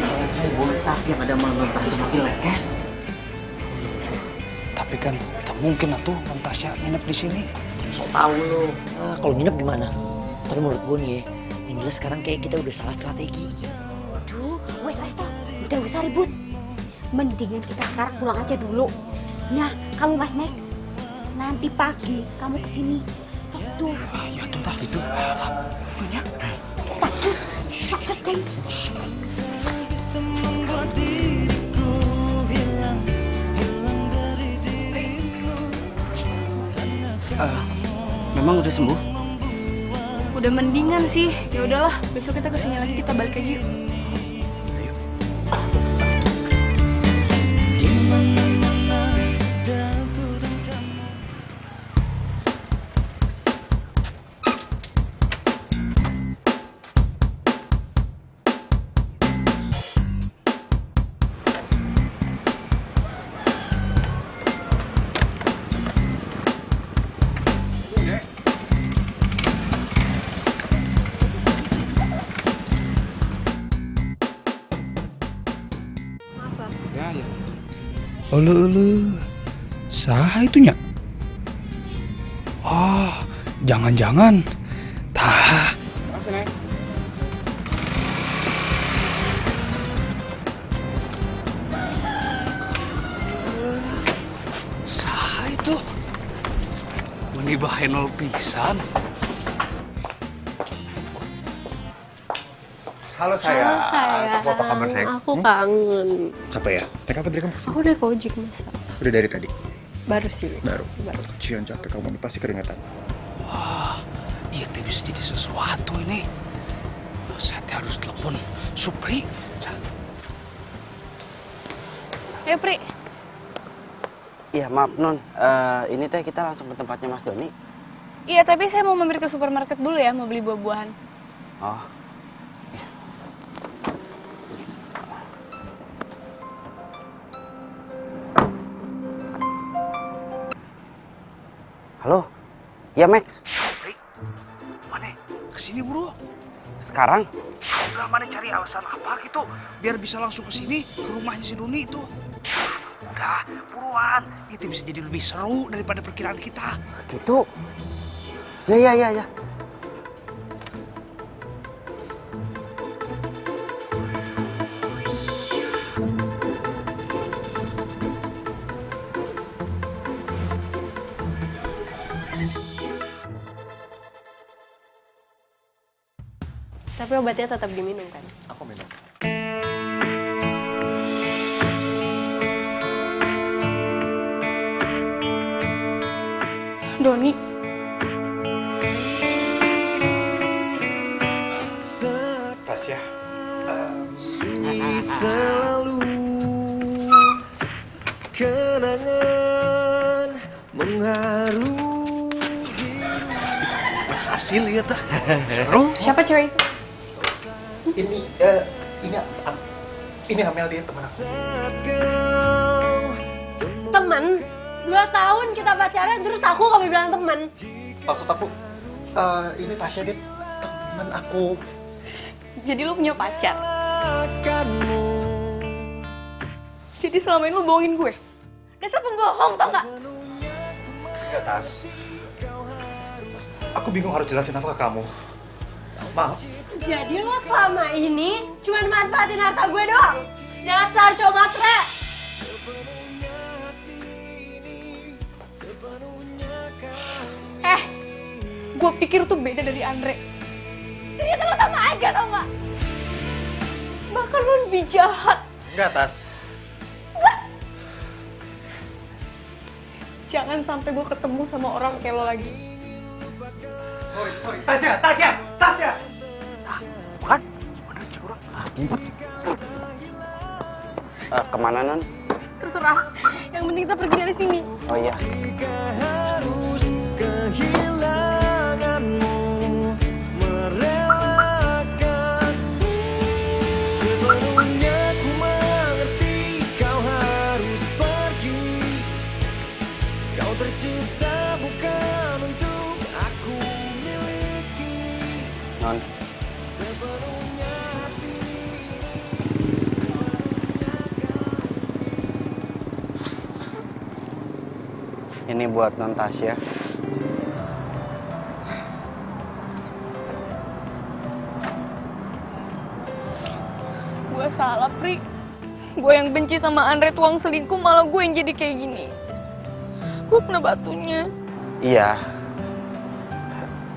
botak yang ada mengentas semakin leket. Tapi kan tak mungkin atuh non Tasya nginep di sini. So tau lo. Nah, kalau nginep gimana? Tapi menurut gue nih ya, yang jelas sekarang kayak kita udah salah strategi. Aduh, wes toh. Udah usah ribut. Mendingan kita sekarang pulang aja dulu. Nah, kamu Mas Max, nanti pagi kamu kesini. Tuh. Ya tuh tak gitu. Punya. Tak cus, Teng. Memang udah sembuh? Udah mendingan sih. Ya udahlah, besok kita kesini lagi, kita balik aja yuk. Ulu, saha itunya? Oh, jangan-jangan. Tah. Saha itu? Meni bahenol pisan. Halo sayang. Kamu apa kabar sayang? Aku kangen. Apa ya? Naik apa dari kamu kesini? Aku udah ke ojek masa. Udah dari tadi? Baru sih. Baru. Kecian capek kamu nih pasti keringetan. Wah, iya teh bisa jadi sesuatu ini. Saya teh harus telepon Supri. Ayo Pri. Iya maaf Non, ini teh kita langsung ke tempatnya Mas Doni. Iya tapi saya mau mampir ke supermarket dulu ya, mau beli buah-buahan. Oh. Halo, ya Max. Mana? Kesini buru. Sekarang? Udah mana cari alasan apa gitu, biar bisa langsung kesini ke rumahnya si Doni itu. Udah, buruan. Itu bisa jadi lebih seru daripada perkiraan kita. Gitu. Ya. Tapi obatnya tetap diminum kan? Aku minum. Doni. Tasya. Selalu kenangan mengharuhi. Pasti berhasil ya tah. Seru. Siapa cewek itu? Ini Amel, dia teman aku. Temen? 2 tahun kita pacaran terus aku kamu bilang temen. Maksud aku, ini Tasya, dia teman aku. Jadi lo punya pacar? Jadi selama ini lo bohongin gue? Dasar pembohong tau gak? Enggak, Tas. Aku bingung harus jelasin apa ke kamu. Maaf. Jadi lo selama ini cuma manfaatin harta gue doang? Dasar cowok matre! Gue pikir tuh beda dari Andre. Ternyata lo sama aja tau gak? Bahkan lo lebih jahat. Enggak, Tas. Jangan sampai gue ketemu sama orang kayak lo lagi. Sorry. Tasya! Bukan? Ngumpet. Kemana Non? Terserah. Yang penting kita pergi dari sini. Oh iya. Harus kehilanganmu, merelakan sepenuhnya ku mengerti kau harus pergi. Kau tercipta bukan untuk aku miliki. Non. Sepenuhnya hati ini Ini buat Non Tasya. Gue salah, Pri. Gue yang benci sama Andre tuang selingkuh, malah gue yang jadi kayak gini. Gue kena batunya. Iya.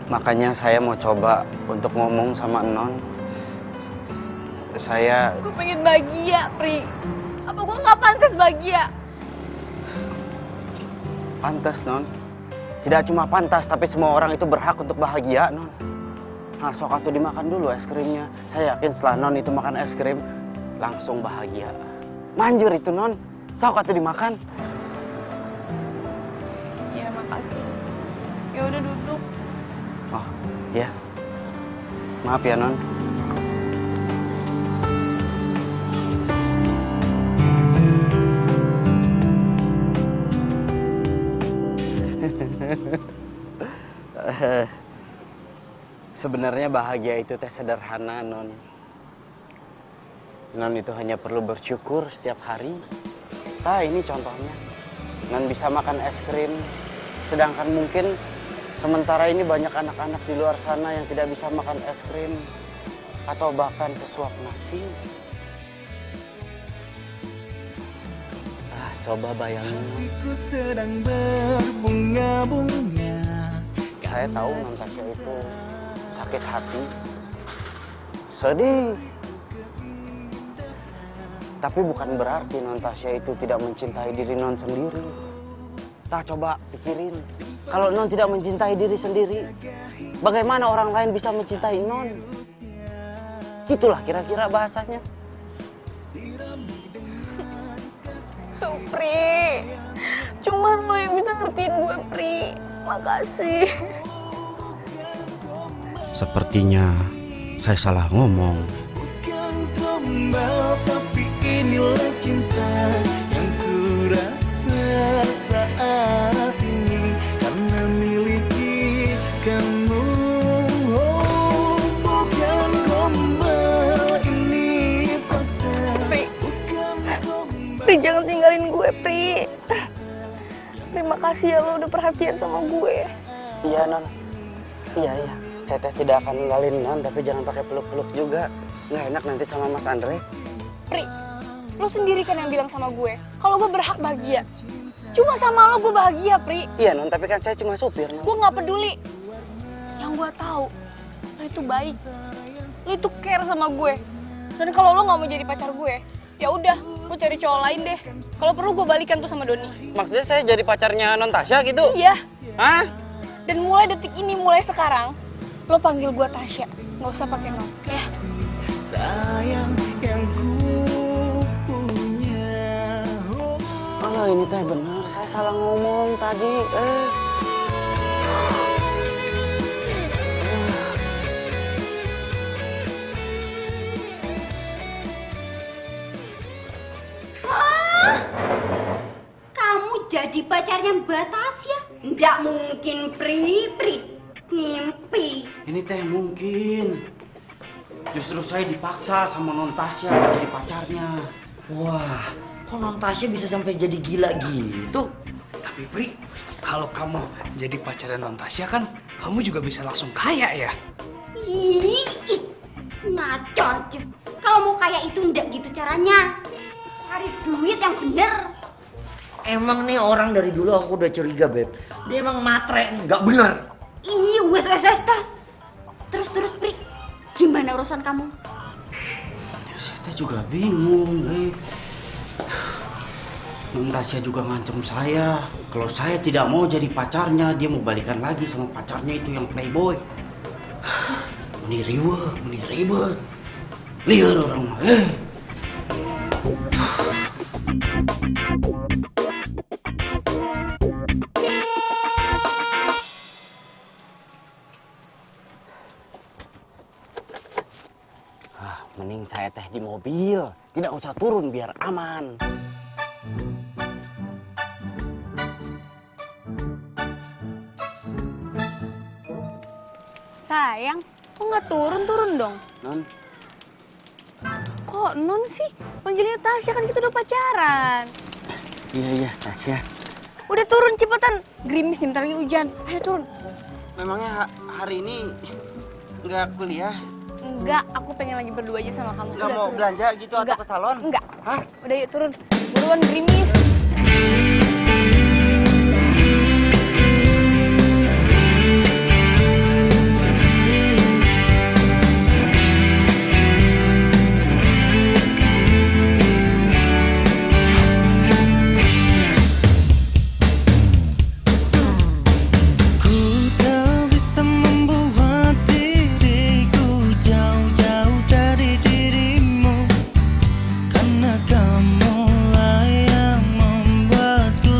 Makanya saya mau coba untuk ngomong sama Non. Gue pengen bahagia, Pri. Apa gue nggak pantas bahagia? Pantas, Non. Tidak cuma pantas, tapi semua orang itu berhak untuk bahagia, Non. Nah, sok atuh dimakan dulu es krimnya. Saya yakin setelah Non itu makan es krim, langsung bahagia. Manjur itu, Non. Sok atuh dimakan. Ya, makasih. Ya udah duduk. Oh, ya. Maaf ya, Non. Sebenarnya bahagia itu teh sederhana, Non. Non itu hanya perlu bersyukur setiap hari. Nah, ini contohnya. Non bisa makan es krim, sedangkan mungkin sementara ini banyak anak-anak di luar sana yang tidak bisa makan es krim atau bahkan sesuap nasi. Ah, coba bayangin. Hatiku sedang berbunga-bunga. Saya tahu Non Tasya itu sakit hati, sedih. Tapi bukan berarti Non Tasya itu tidak mencintai diri Non sendiri. Nah, coba pikirin, kalau Non tidak mencintai diri sendiri, bagaimana orang lain bisa mencintai Non? Itulah kira-kira bahasanya. Pri, cuman lo yang bisa ngertiin gue, Pri. Makasih. Sepertinya saya salah ngomong. Bukan gombal, tapi inilah cinta yang ku rasa saat ini karena miliki kamu. Oh, bukan gombal, ini fakta. Pri, Pri jangan tinggalin gue, Pri. Terima kasih ya lo udah perhatian sama gue. Iya, Non. Iya. Saya teh tidak akan ninggalin Non, tapi jangan pakai peluk-peluk juga. Nggak enak nanti sama Mas Andre. Pri, lo sendiri kan yang bilang sama gue kalau gue berhak bahagia. Cuma sama lo gue bahagia, Pri. Iya, Non, tapi kan saya cuma supir, Non. Gue nggak peduli. Yang gue tahu, lo itu baik. Lo itu care sama gue. Dan kalau lo nggak mau jadi pacar gue, ya udah, gue cari cowok lain deh. Kalau perlu gue balikan tuh sama Doni. Maksudnya saya jadi pacarnya Non Tasya gitu? Iya. Hah? Dan mulai detik ini, mulai sekarang, lo panggil gue Tasya. Nggak usah pakai Non, ya. Sayang yang ku punya. Oh, ini teh benar. Saya salah ngomong tadi. Kamu jadi pacarnya Mbak Tasya? Nggak mungkin, Pri. Ngimpi. Ini teh mungkin. Justru saya dipaksa sama Non Tasya jadi pacarnya. Wah, kok Non Tasya bisa sampai jadi gila gitu? Tapi Pri, kalau kamu jadi pacarnya Non Tasya kan, kamu juga bisa langsung kaya ya? Ih, ngaco aja. Kalau mau kaya itu ndak gitu caranya. Cari duit yang bener. Emang nih orang dari dulu aku udah curiga, Beb. Dia emang matre nih, nggak bener. Ih, wes dah. Terus, Pri. Gimana urusan kamu? Saya juga bingung, Non Tasya juga ngancem saya. Kalau saya tidak mau jadi pacarnya, dia mau balikan lagi sama pacarnya itu yang playboy. Meni ribet. Liar orang mah. Mending saya teh di mobil, tidak usah turun biar aman. Sayang, kok nggak turun dong? Non, Kok Non sih? Panggilnya Tasya, kan kita udah pacaran. iya Tasya. Udah turun cepetan. Gerimis nih, bentar lagi hujan. Ayo turun. Memangnya hari ini nggak kuliah? Enggak, aku pengen lagi berdua aja sama kamu. Nggak mau turun. belanja gitu atau ke salon? Enggak. Hah? Udah yuk turun. Buruan gerimis. Ku tak bisa membuat diriku jauh-jauh dari dirimu, karena kamulah yang membuatku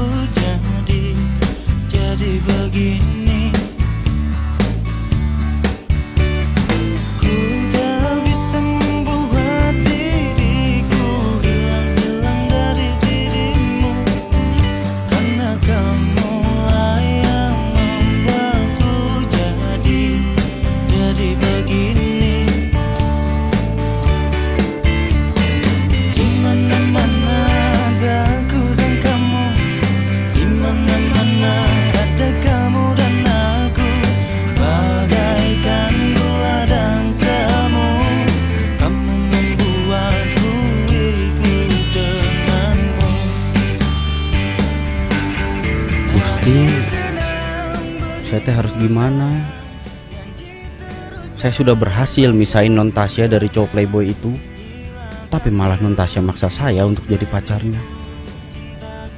jadi begini. Ku tak bisa membuat diriku hilang dari dirimu, karena kamulah yang membuatku jadi begini. Di mana-mana ada aku dan kamu, di mana-mana ada kamu dan aku, bagaikan gula dan semu. Kamu membuatku ikut denganmu. Gusti, saya teh harus gimana? Saya sudah berhasil misahin non Tasya dari cowok playboy itu, tapi malah non Tasya maksa saya untuk jadi pacarnya.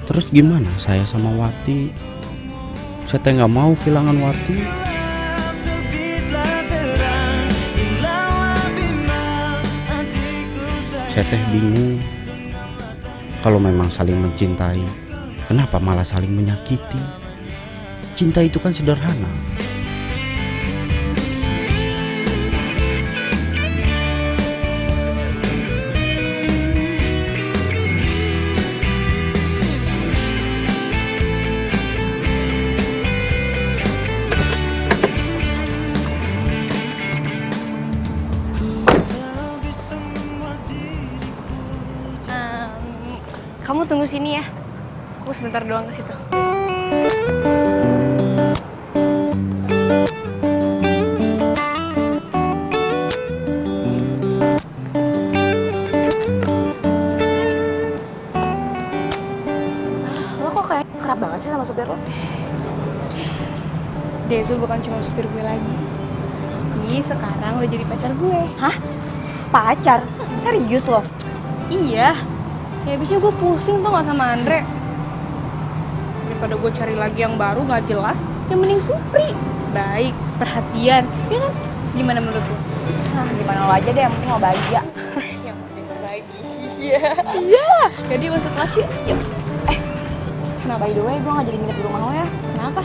Terus gimana saya sama Wati? Saya teh nggak mau kehilangan Wati. Saya teh bingung. Kalau memang saling mencintai, kenapa malah saling menyakiti? Cinta itu kan sederhana. Kamu tunggu sini ya. Aku sebentar doang ke situ. Lo kok kayak kerap banget sih sama supir lo? Dia itu bukan cuma supir gue lagi. Tapi sekarang udah jadi pacar gue. Hah? Pacar? Serius lo? Iya. Ya abisnya gue pusing tuh gak sama Andre. Daripada gue cari lagi yang baru gak jelas, yang mending Supri. Baik, perhatian, ya kan? Gimana menurut lo? Nah, gimana lo aja deh, yang penting lo bahagia. Yang penting bahagia. Iya. Jadi masuk kelas yuk. Yuk. Kenapa? By the way, gue gak jadi nginep di rumah lo ya. Kenapa?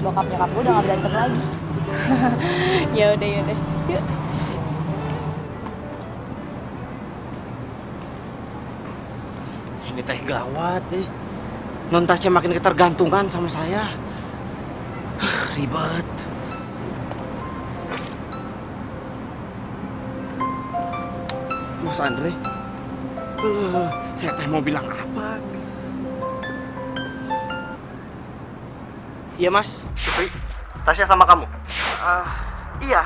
Bokap nyokap gue udah gak berantem lagi. Ya udah. Yuk. Ini teh gawat nih. Non Tasya makin ketergantungan sama saya. Ribet. Mas Andre, saya teh mau bilang apa? Iya Mas. Supri, Tasya sama kamu? Iya.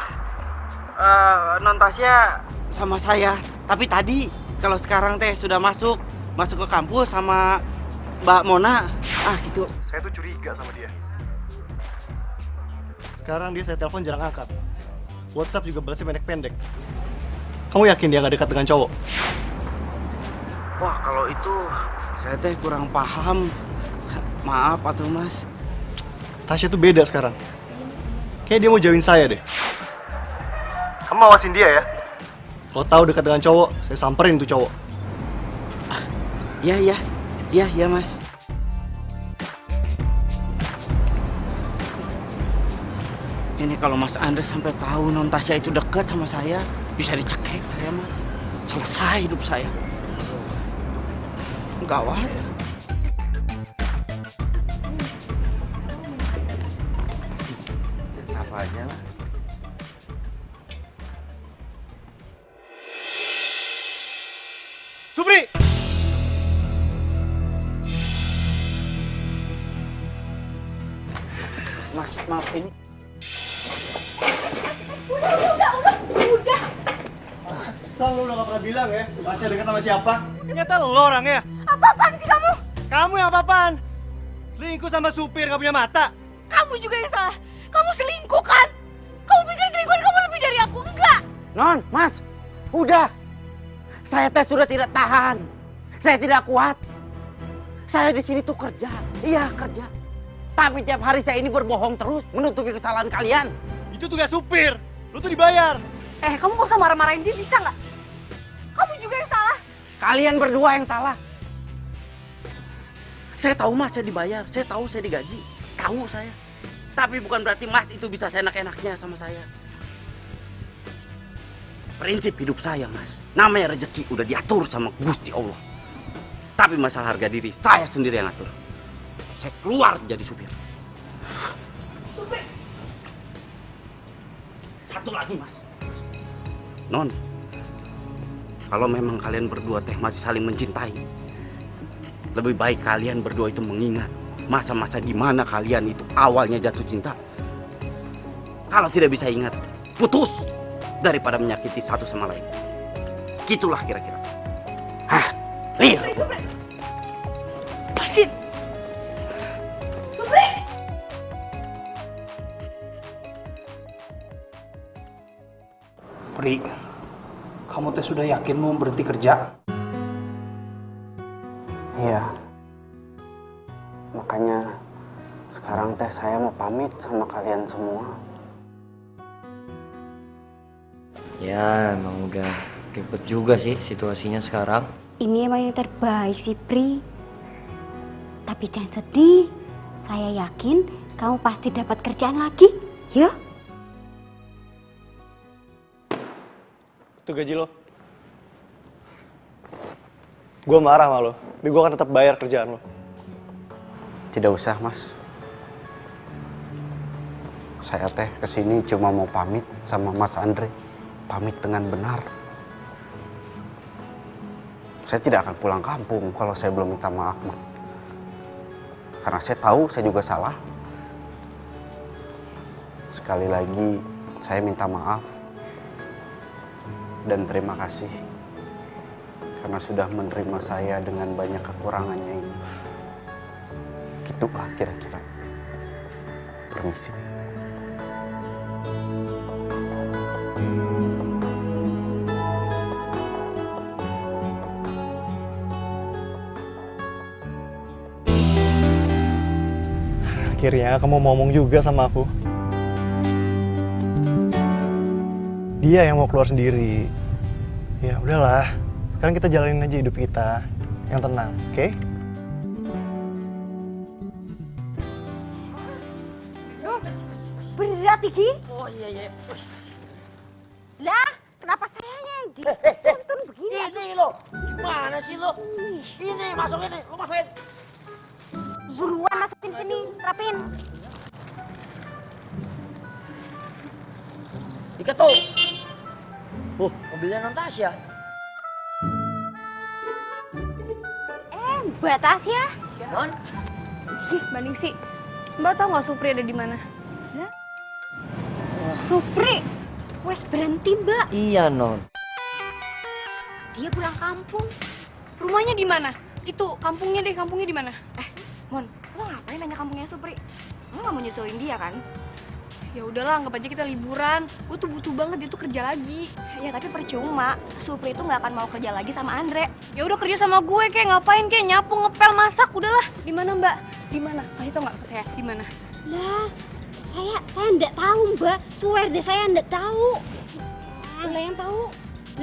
Non Tasya sama saya. Tapi tadi, kalau sekarang teh sudah masuk ke kampus sama Mbak Mona. Gitu. Saya tuh curiga sama dia. Sekarang dia saya telepon jarang angkat. WhatsApp juga balasnya pendek-pendek. Kamu yakin dia gak dekat dengan cowok? Wah, kalau itu saya teh kurang paham. Maaf atuh Mas. Tasya tuh beda sekarang. Kayaknya dia mau jauhin saya deh. Kamu awasin dia ya. Kalau tahu dekat dengan cowok, saya samperin tuh cowok. Iya Mas. Ini kalau Mas Andre sampai tahu non Tasya itu dekat sama saya, bisa dicekek saya mah. Selesai hidup saya. Gawat. Apa aja lah. Supri! maaf ini. Udah. Asal lu udah gak pernah bilang ya, Tasya dekat sama siapa? Ternyata lo orangnya. Apa-apaan sih kamu? Kamu yang apa-apaan? Selingkuh sama supir gak punya mata? Kamu juga yang salah. Kamu selingkuh kan? Kamu pikir selingkuhan kamu lebih dari aku? Enggak. Non, Mas, udah. Saya teh sudah tidak tahan. Saya tidak kuat. Saya di sini tuh kerja. Iya, kerja. Tapi tiap hari saya ini berbohong terus, menutupi kesalahan kalian. Itu tugas supir. Lu tuh dibayar. Kamu gak usah marah-marahin dia, bisa nggak? Kamu juga yang salah. Kalian berdua yang salah. Saya tahu Mas, saya dibayar. Saya tahu saya digaji. Tahu saya. Tapi bukan berarti Mas itu bisa seenak-enaknya sama saya. Prinsip hidup saya, Mas. Namanya rezeki udah diatur sama Gusti Allah. Tapi masalah harga diri, saya sendiri yang atur. Saya keluar jadi supir. Supir. Satu lagi, Mas. Non, kalau memang kalian berdua teh masih saling mencintai, lebih baik kalian berdua itu mengingat masa-masa di mana kalian itu awalnya jatuh cinta. Kalau tidak bisa ingat, putus daripada menyakiti satu sama lain. Gitulah kira-kira. Hah, nih. Pasin. Supri. Pri, kamu teh sudah yakin mau berhenti kerja? Iya. Makanya sekarang teh saya mau pamit sama kalian semua. Ya, emang udah ribet juga sih situasinya sekarang. Ini emang yang terbaik sih, Pri. Tapi jangan sedih. Saya yakin kamu pasti dapat kerjaan lagi. Ya? Itu gaji lo. Gue marah sama lo, tapi gue akan tetap bayar kerjaan lo. Tidak usah, Mas. Saya teh kesini cuma mau pamit sama Mas Andre. Pamit dengan benar. Saya tidak akan pulang kampung kalau saya belum minta maaf, Mas. Karena saya tahu saya juga salah. Sekali lagi, saya minta maaf. Dan terima kasih. Karena sudah menerima saya dengan banyak kekurangannya ini. Gitulah kira-kira. Permisi. Akhirnya kamu mau ngomong juga sama aku. Dia yang mau keluar sendiri. Ya udahlah, sekarang kita jalanin aja hidup kita yang tenang, oke? Berat, Iki? Oh iya. Lah, kenapa sayanya yang dituntun begini? Ini lo, gimana sih lo? Ini, masukin nih, lo masukin. Buruan masukin sini, rapin. Ikat tuh. Mobilnya non Tasya. Mbak Tasya. Non? Mbak Ningsi, Mbak tahu nggak Supri ada di mana? Supri, wes berhenti, Mbak. Iya, Non. Dia pulang kampung. Rumahnya di mana? Itu kampungnya di mana? Mon, lo ngapain nanya kampungnya Supri? Lo gak mau nyusulin dia kan? Ya udahlah, anggap aja kita liburan. Gue tuh butuh banget dia tuh kerja lagi. Ya tapi percuma, Supri itu gak akan mau kerja lagi sama Andre. Ya udah kerja sama gue, kayak ngapain, kayak nyapu, ngepel, masak, udahlah. Di mana Mbak? Di mana? Kasih tau nggak ke saya? Di mana? Lah, saya enggak tahu, Mbak. Swear deh saya enggak tahu. Lah yang tahu.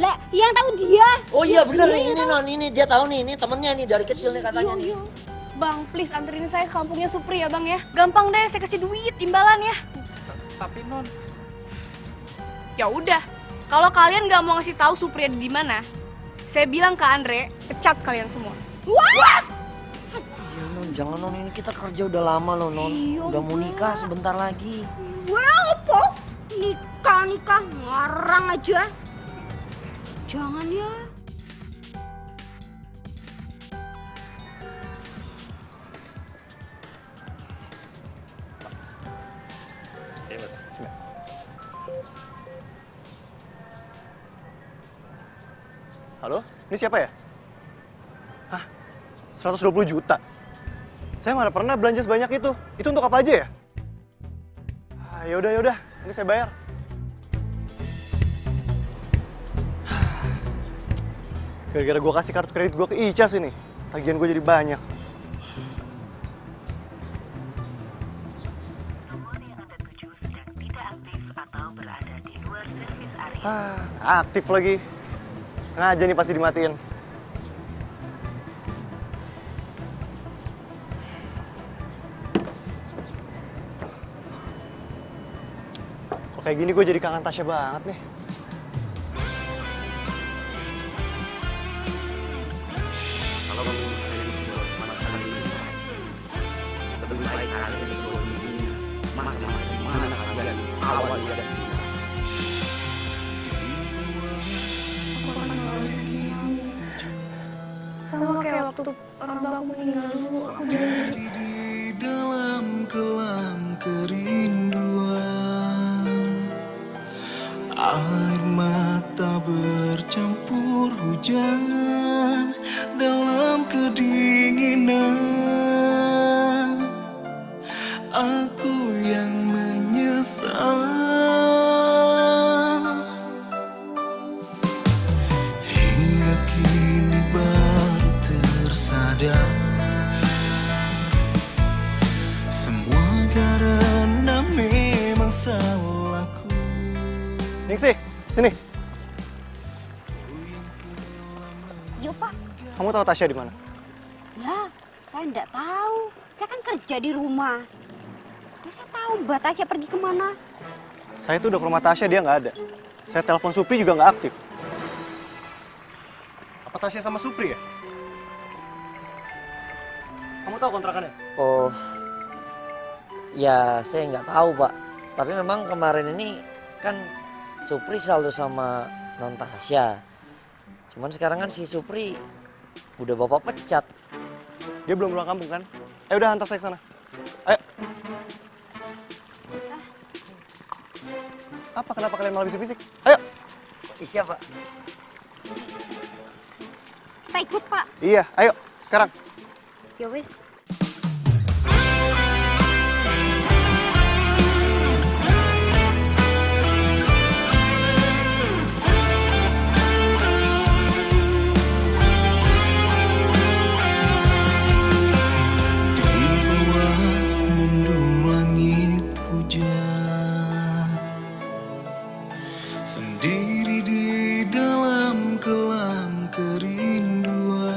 Lah, yang tahu dia. Oh iya bener Dia nih, yang ini tahu. Non, ini dia tahu nih, ini temennya nih dari kecil nih katanya nih. Bang, please anterin saya ke kampungnya Supri ya Bang ya. Gampang deh, saya kasih duit, imbalan ya. Tapi Non, Ya udah, kalau kalian nggak mau ngasih tahu Supri ada di mana, saya bilang ke Andre, pecat kalian semua. What? Ya Non, jangan Non, ini kita kerja udah lama loh Non. Udah mau nikah sebentar lagi. Wah, apa? Nikah ngarang aja. Jangan ya. Halo, ini siapa ya? Hah? 120 juta? Saya mana pernah belanja sebanyak itu. Itu untuk apa aja ya? Yaudah. Ini saya bayar. Gara-gara gue kasih kartu kredit gue ke Icas ini. Tagihan gue jadi banyak. Aktif lagi. Sengaja nih pasti dimatiin. Kok kayak gini gue jadi kangen Tasya banget nih. Kalau kamu masalah ini, lebih baik kalian berdua ini masing-masing mana kalian awal dan sama kayak waktu orang tua aku meninggal dulu, aku jadi di dalam kelam kerinduan, air mata bercampur hujan dalam kedinginan, aku yang menyesal. Hingga kini baru tersadar, semua karena memang salahku. Ningsih, sini. Yuk, Pak. Kamu tahu Tasya di mana? Ya, saya enggak tahu. Saya kan kerja di rumah. Terus saya tahu Mbak Tasya pergi kemana. Saya tuh udah ke rumah Tasya, dia nggak ada. Saya telepon Supri juga nggak aktif. Apa Tasya sama Supri ya? Kamu tahu kontrakannya? Oh, ya saya nggak tahu Pak. Tapi memang kemarin ini kan Supri selalu sama Non Tasya. Cuman sekarang kan si Supri udah bapak pecat. Dia belum pulang kampung kan? Udah hantar saya ke sana. Ayo. Apa kenapa kalian malah bisik-bisik? Ayo. Siapa? Kita ikut, Pak. Iya, ayo sekarang. Ya wis. Sendiri di dalam kelam kerinduan,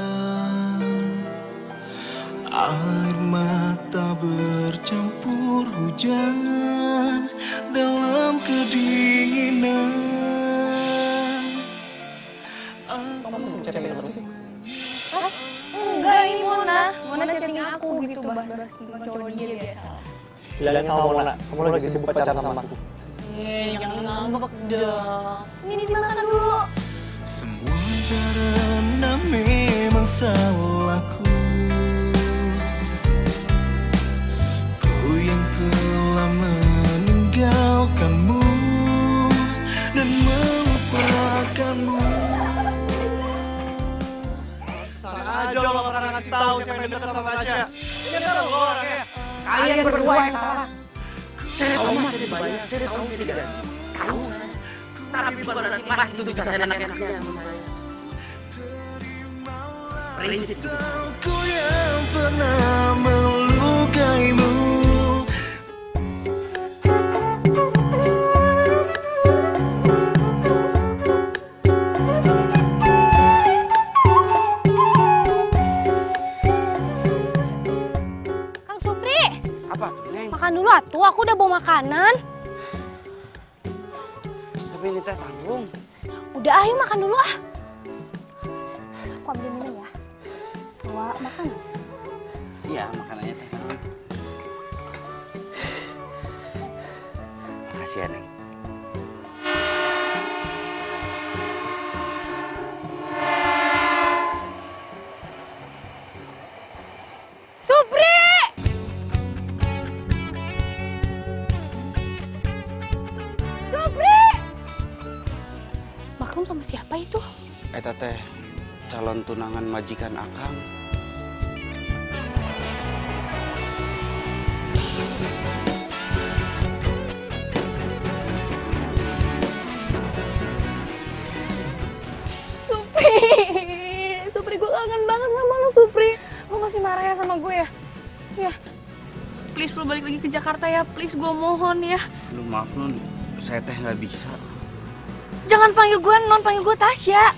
air mata bercampur hujan dalam kedinginan. Kamu masih chatting terus sih? enggak, ini Mona chatting aku gitu, bahas-bahas tentang cowok dia biasa. Bilangin sama Mona, kamu lagi sibuk pacaran sama aku. Jangan ngambek dong. Ini dimakan dulu. Semua karena memang salahku, ku yang telah meninggalkanmu dan melupakanmu. Sana aja lo gak pernah ngasih tahu siapa yang dekat sama Tasya. Ini kan lo orangnya. Kalian berdua yang salah. Saya tahu masih banyak, saya tahu tidak. Tahu saya. Tapi bukan berarti Mas itu bisa saya enak-enaknya sama saya. Prinsip juga. Aku yang pernah melukaimu. Kang Supri. Apa tuh, Neng? Makan dulu atuh, aku udah bawa makanan. Tapi ini teh tanggung. Udah, ayo makan dulu ah. Aku ambil minum ya. Bawa makan. Iya, makanannya teh tanggung. Makasih ya, Neng. Supri! sama siapa itu? Eta teh calon tunangan majikan Akang. Supri, gue kangen banget sama lo, Supri. Lo masih marah ya sama gue ya? Ya, please lo balik lagi ke Jakarta ya, please, gue mohon ya. Lu maaf Nun, saya teh nggak bisa. Jangan panggil gue Non, panggil gue Tasya.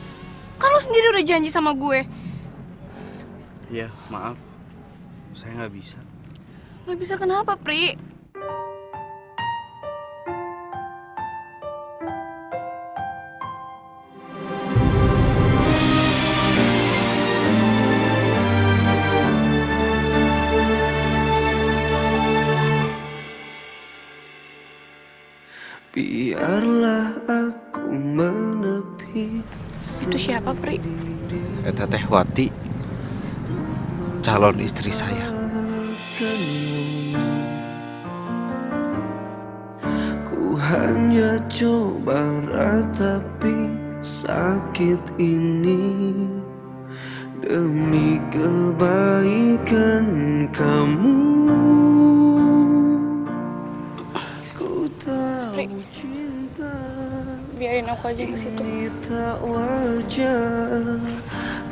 Kan lo sendiri udah janji sama gue. Iya, maaf. Saya nggak bisa. Nggak bisa kenapa, Pri? Biarlah aku menepi. Itu siapa, Pri? Eta teh Wati, calon istri saya. Ku hanya coba ratapi sakit ini demi kebaikan kamu. Biarin aku aja ke situ. Tak wajar,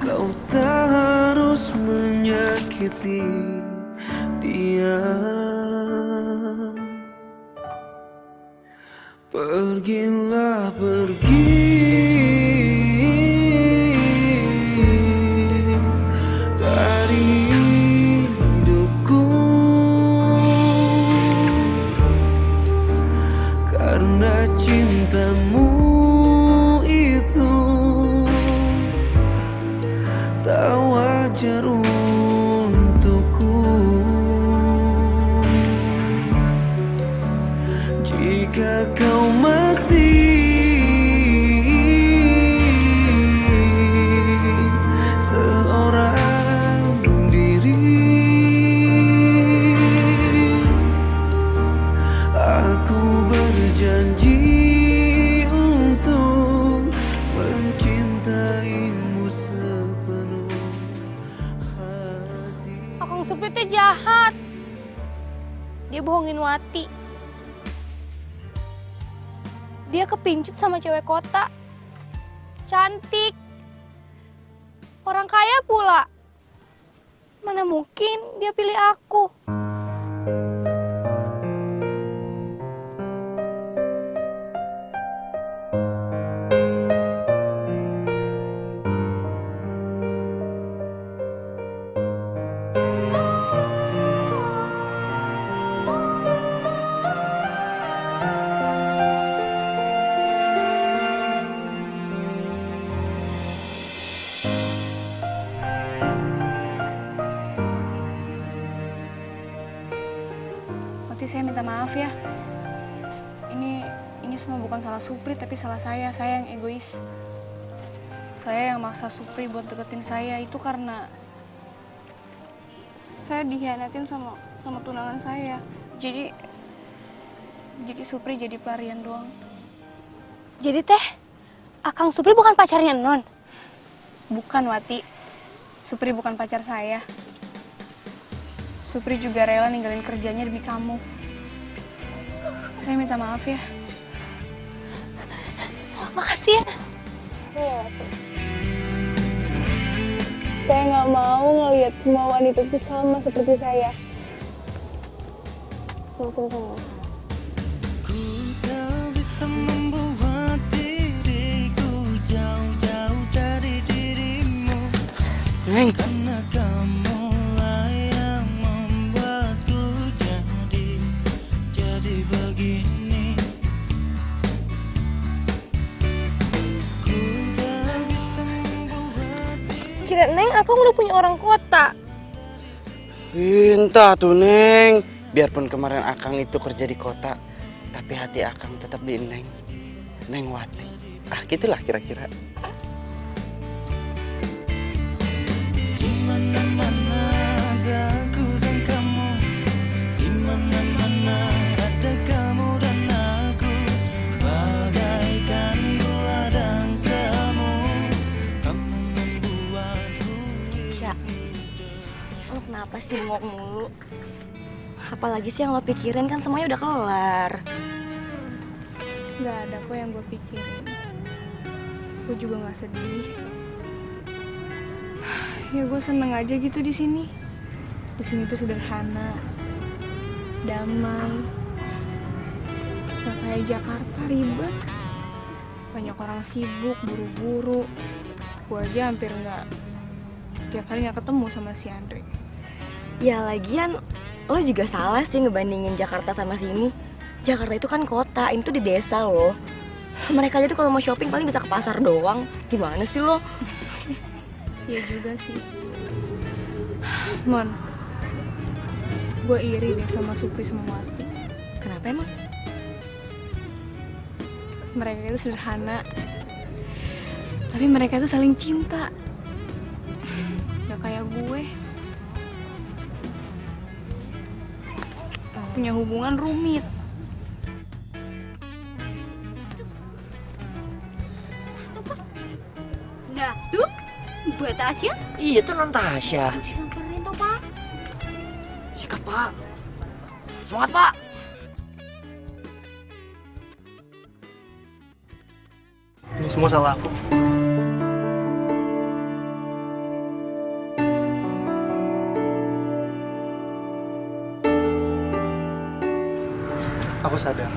kau tak harus menyakiti dia. Pergilah pergi dari hidupku, karena cintamu itu tak wajar untukku. Jika kau masih seorang diri, aku berjanji untuk mencintaimu sepenuh hati. Akang Supri teh jahat. Dia bohongin Wati. Dia kepincut sama cewek kota. Cantik. Orang kaya pula. Mana mungkin dia pilih aku. Saya minta maaf ya. Ini semua bukan salah Supri, tapi salah saya. Saya yang egois. Saya yang maksa Supri buat deketin saya itu karena saya dikhianatin sama tunangan saya. Jadi Supri jadi pelarian doang. Jadi teh, Akang Supri bukan pacarnya Non? Bukan, Wati. Supri bukan pacar saya. Supri juga rela ninggalin kerjanya demi kamu. Saya minta maaf ya. Makasih ya. Saya nggak mau ngelihat semua wanita itu sama seperti saya. Maafin saya. Ku tak bisa membuat diriku jauh-jauh dari dirimu. Neng. Karena kamu lah yang membuatku jadi begini. Ku tak bisa membuat Kira Neng, Akang udah punya orang kota. Entah tuh Neng. Biarpun kemarin Akang itu kerja di kota, tapi hati Akang tetap di Neng Wati. Ah gitulah kira-kira. Dimana-mana ada aku dan kamu, dimana-mana ada kamu dan aku, bagaikan gula dan Lo kenapa sih bengok mulu? Apalagi sih yang lo pikirin, kan semuanya udah kelar. Gak ada kok yang gue pikirin. Gue juga gak sedih. Ya gue seneng aja gitu di sini. Di sini tuh sederhana, damai. Gak kayak Jakarta ribet. Banyak orang sibuk, buru-buru. Gue aja hampir setiap hari gak ketemu sama si Andre. Ya lagian, lo juga salah sih ngebandingin Jakarta sama sini. Jakarta itu kan kota, ini tuh di desa loh. Mereka aja tuh kalau mau shopping paling bisa ke pasar doang. Gimana sih lo? Iya juga sih. Mon, gue iri deh sama Supri sama Wati. Kenapa emang? Mereka itu sederhana, tapi mereka itu saling cinta. Gak kayak gue. Punya hubungan rumit. Nah, tuh buat Tasya. Iya tuh non Tasya. Disamperin tuh, Pak. Sikat, Pak. Semangat, Pak. Ini semua salah aku. Aku sadar,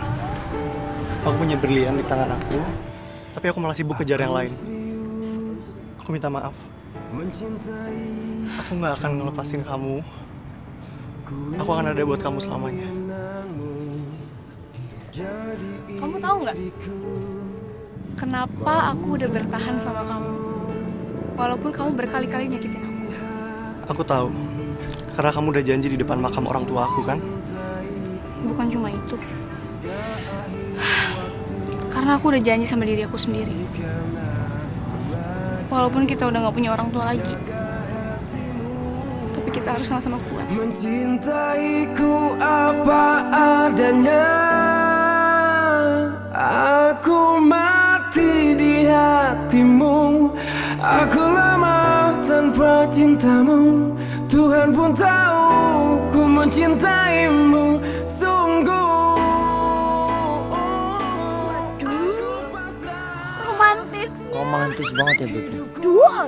aku punya berlian di tangan aku, tapi aku malah sibuk kejar yang lain. Aku minta maaf. Aku nggak akan ngelepasin kamu. Aku akan ada buat kamu selamanya. Kamu tahu nggak? Kenapa aku udah bertahan sama kamu? Walaupun kamu berkali-kali nyakitin aku. Aku tahu, karena kamu udah janji di depan makam orang tua aku kan? Bukan cuma itu. Karena aku udah janji sama diri aku sendiri. Walaupun kita udah gak punya orang tua lagi, tapi kita harus sama-sama kuat. Mencintaiku apa adanya, aku mati di hatimu. Aku lama tanpa cintamu, Tuhan pun tahu ku mencintaimu sungguh. Romantis banget ya, Beb. Dua,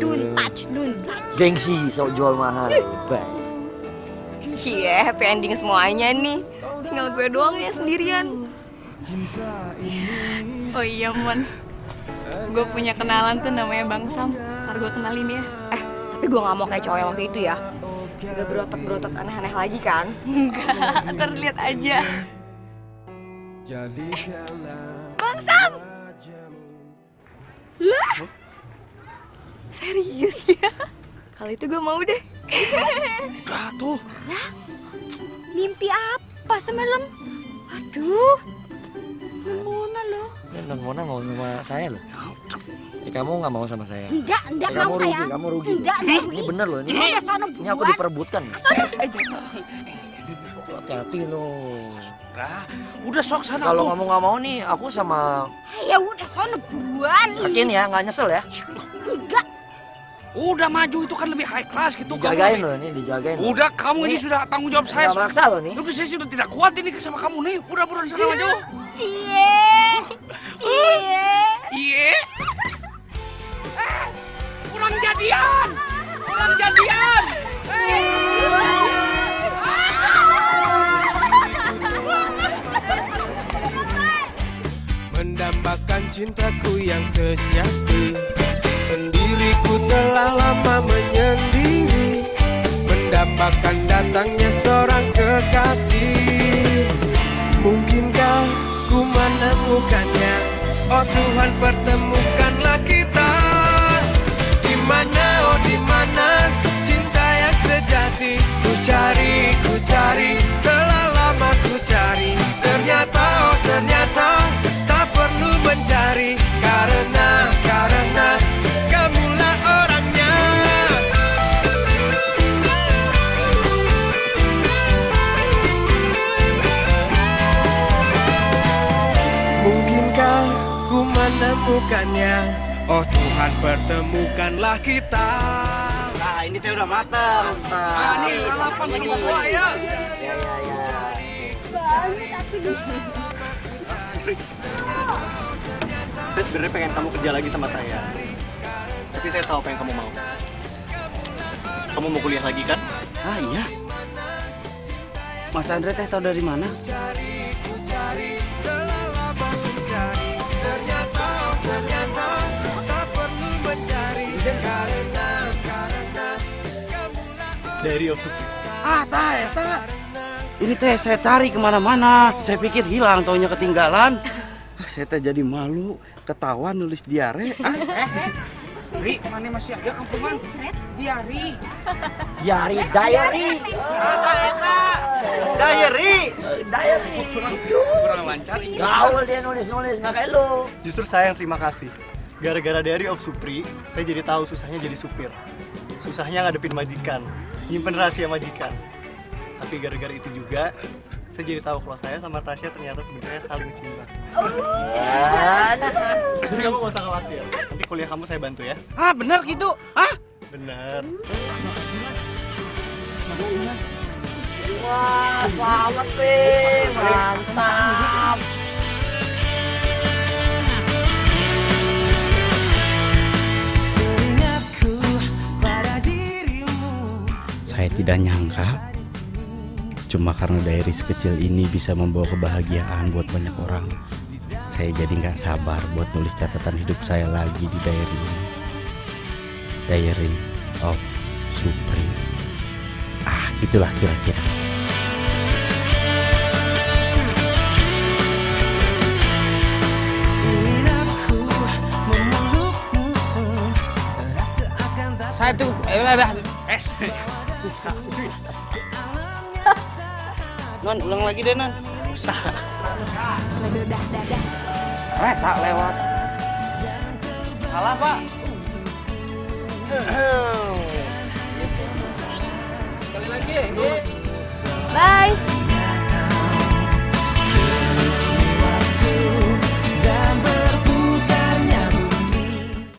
don't touch. Gengsi, sok jual mahal. Bye. Cie, happy ending semuanya nih. Tinggal gue doang ya sendirian. Oh iya, Mon. Gue punya kenalan tuh namanya Bang Sam. Ntar gue kenalin ya. Tapi gue gak mau kayak cowok yang waktu itu ya. Gak berotot-berotot aneh-aneh lagi kan? Enggak, ntar lihat aja. Bang Sam! Lah? Serius ya? Kali itu gue mau deh. Udah tuh. Lah, mimpi apa semalam? Aduh, Mona loh. Non Mona mau sama saya loh. Kamu nggak mau sama saya? Enggak mau saya. Kamu rugi. Enggak rugi. Ini bener loh, ini aku diperebutkan. Hati-hati loh. Udah sok sana. Kalau kamu nggak mau nih, aku sama. Ya udah sono buruan. Yakin ya, nggak nyesel ya? Enggak. Udah maju itu kan lebih high class gitu. Dijagain loh ini, dijagain. Udah kamu ini sudah tanggung jawab saya. Nggak maksa loh nih. Udah saya sudah tidak kuat ini sama kamu nih. Udah buruan sana maju. Cie. Kurang jadian. Mendambakan cintaku yang sejati, sendiriku telah lama menyendiri, mendambakan datangnya seorang kekasih. Mungkinkah ku menemukannya? Oh Tuhan, pertemukanlah kita. Di mana, oh di mana cinta yang sejati? Ku cari, telah lama ku cari. Ternyata, oh ternyata tak perlu mencari, karena kamulah orangnya. Mungkinkah ku menemukannya? Oh Tuhan, pertemukanlah kita. ini teh udah matang. Nih, lalapan lagi satu ya. Ya. Saya sebenarnya pengen kamu kerja lagi sama saya. Tapi saya tahu apa yang kamu mau. Kamu mau kuliah lagi kan? Ah iya. Mas Andre teh tahu dari mana? Dari Yosuf. Ah, eta. Ini teh saya cari kemana-mana. Saya pikir hilang, taunya ketinggalan. Saya teh jadi malu, ketawa nulis diare. Ri, mana masih ada kampungan? Diari. Diary. Diary. Kurang lancar ini. Gaul dia nulis nggak kayak lu. Justru saya yang terima kasih. Gara-gara Diary of Supri, saya jadi tahu susahnya jadi supir. Susahnya ngadepin majikan, nyimpen rahasia majikan. Tapi gara-gara itu juga, saya jadi tahu kalau saya sama Tasya ternyata sebenarnya saling cinta. Jadi kamu gak usah khawatir. Nanti kuliah kamu saya bantu ya. Ah, benar gitu? Ah? Bener. Wah, selamat Pi. Mantap. Saya tidak nyangka, cuma karena diary sekecil ini bisa membawa kebahagiaan buat banyak orang. Saya jadi nggak sabar buat nulis catatan hidup saya lagi di diary ini. Diary of Supri. Ah, itulah kira-kira. Satu, Non, ulang lagi deh, Non. Udah. Reta lewat. Salah, Pak. Bye.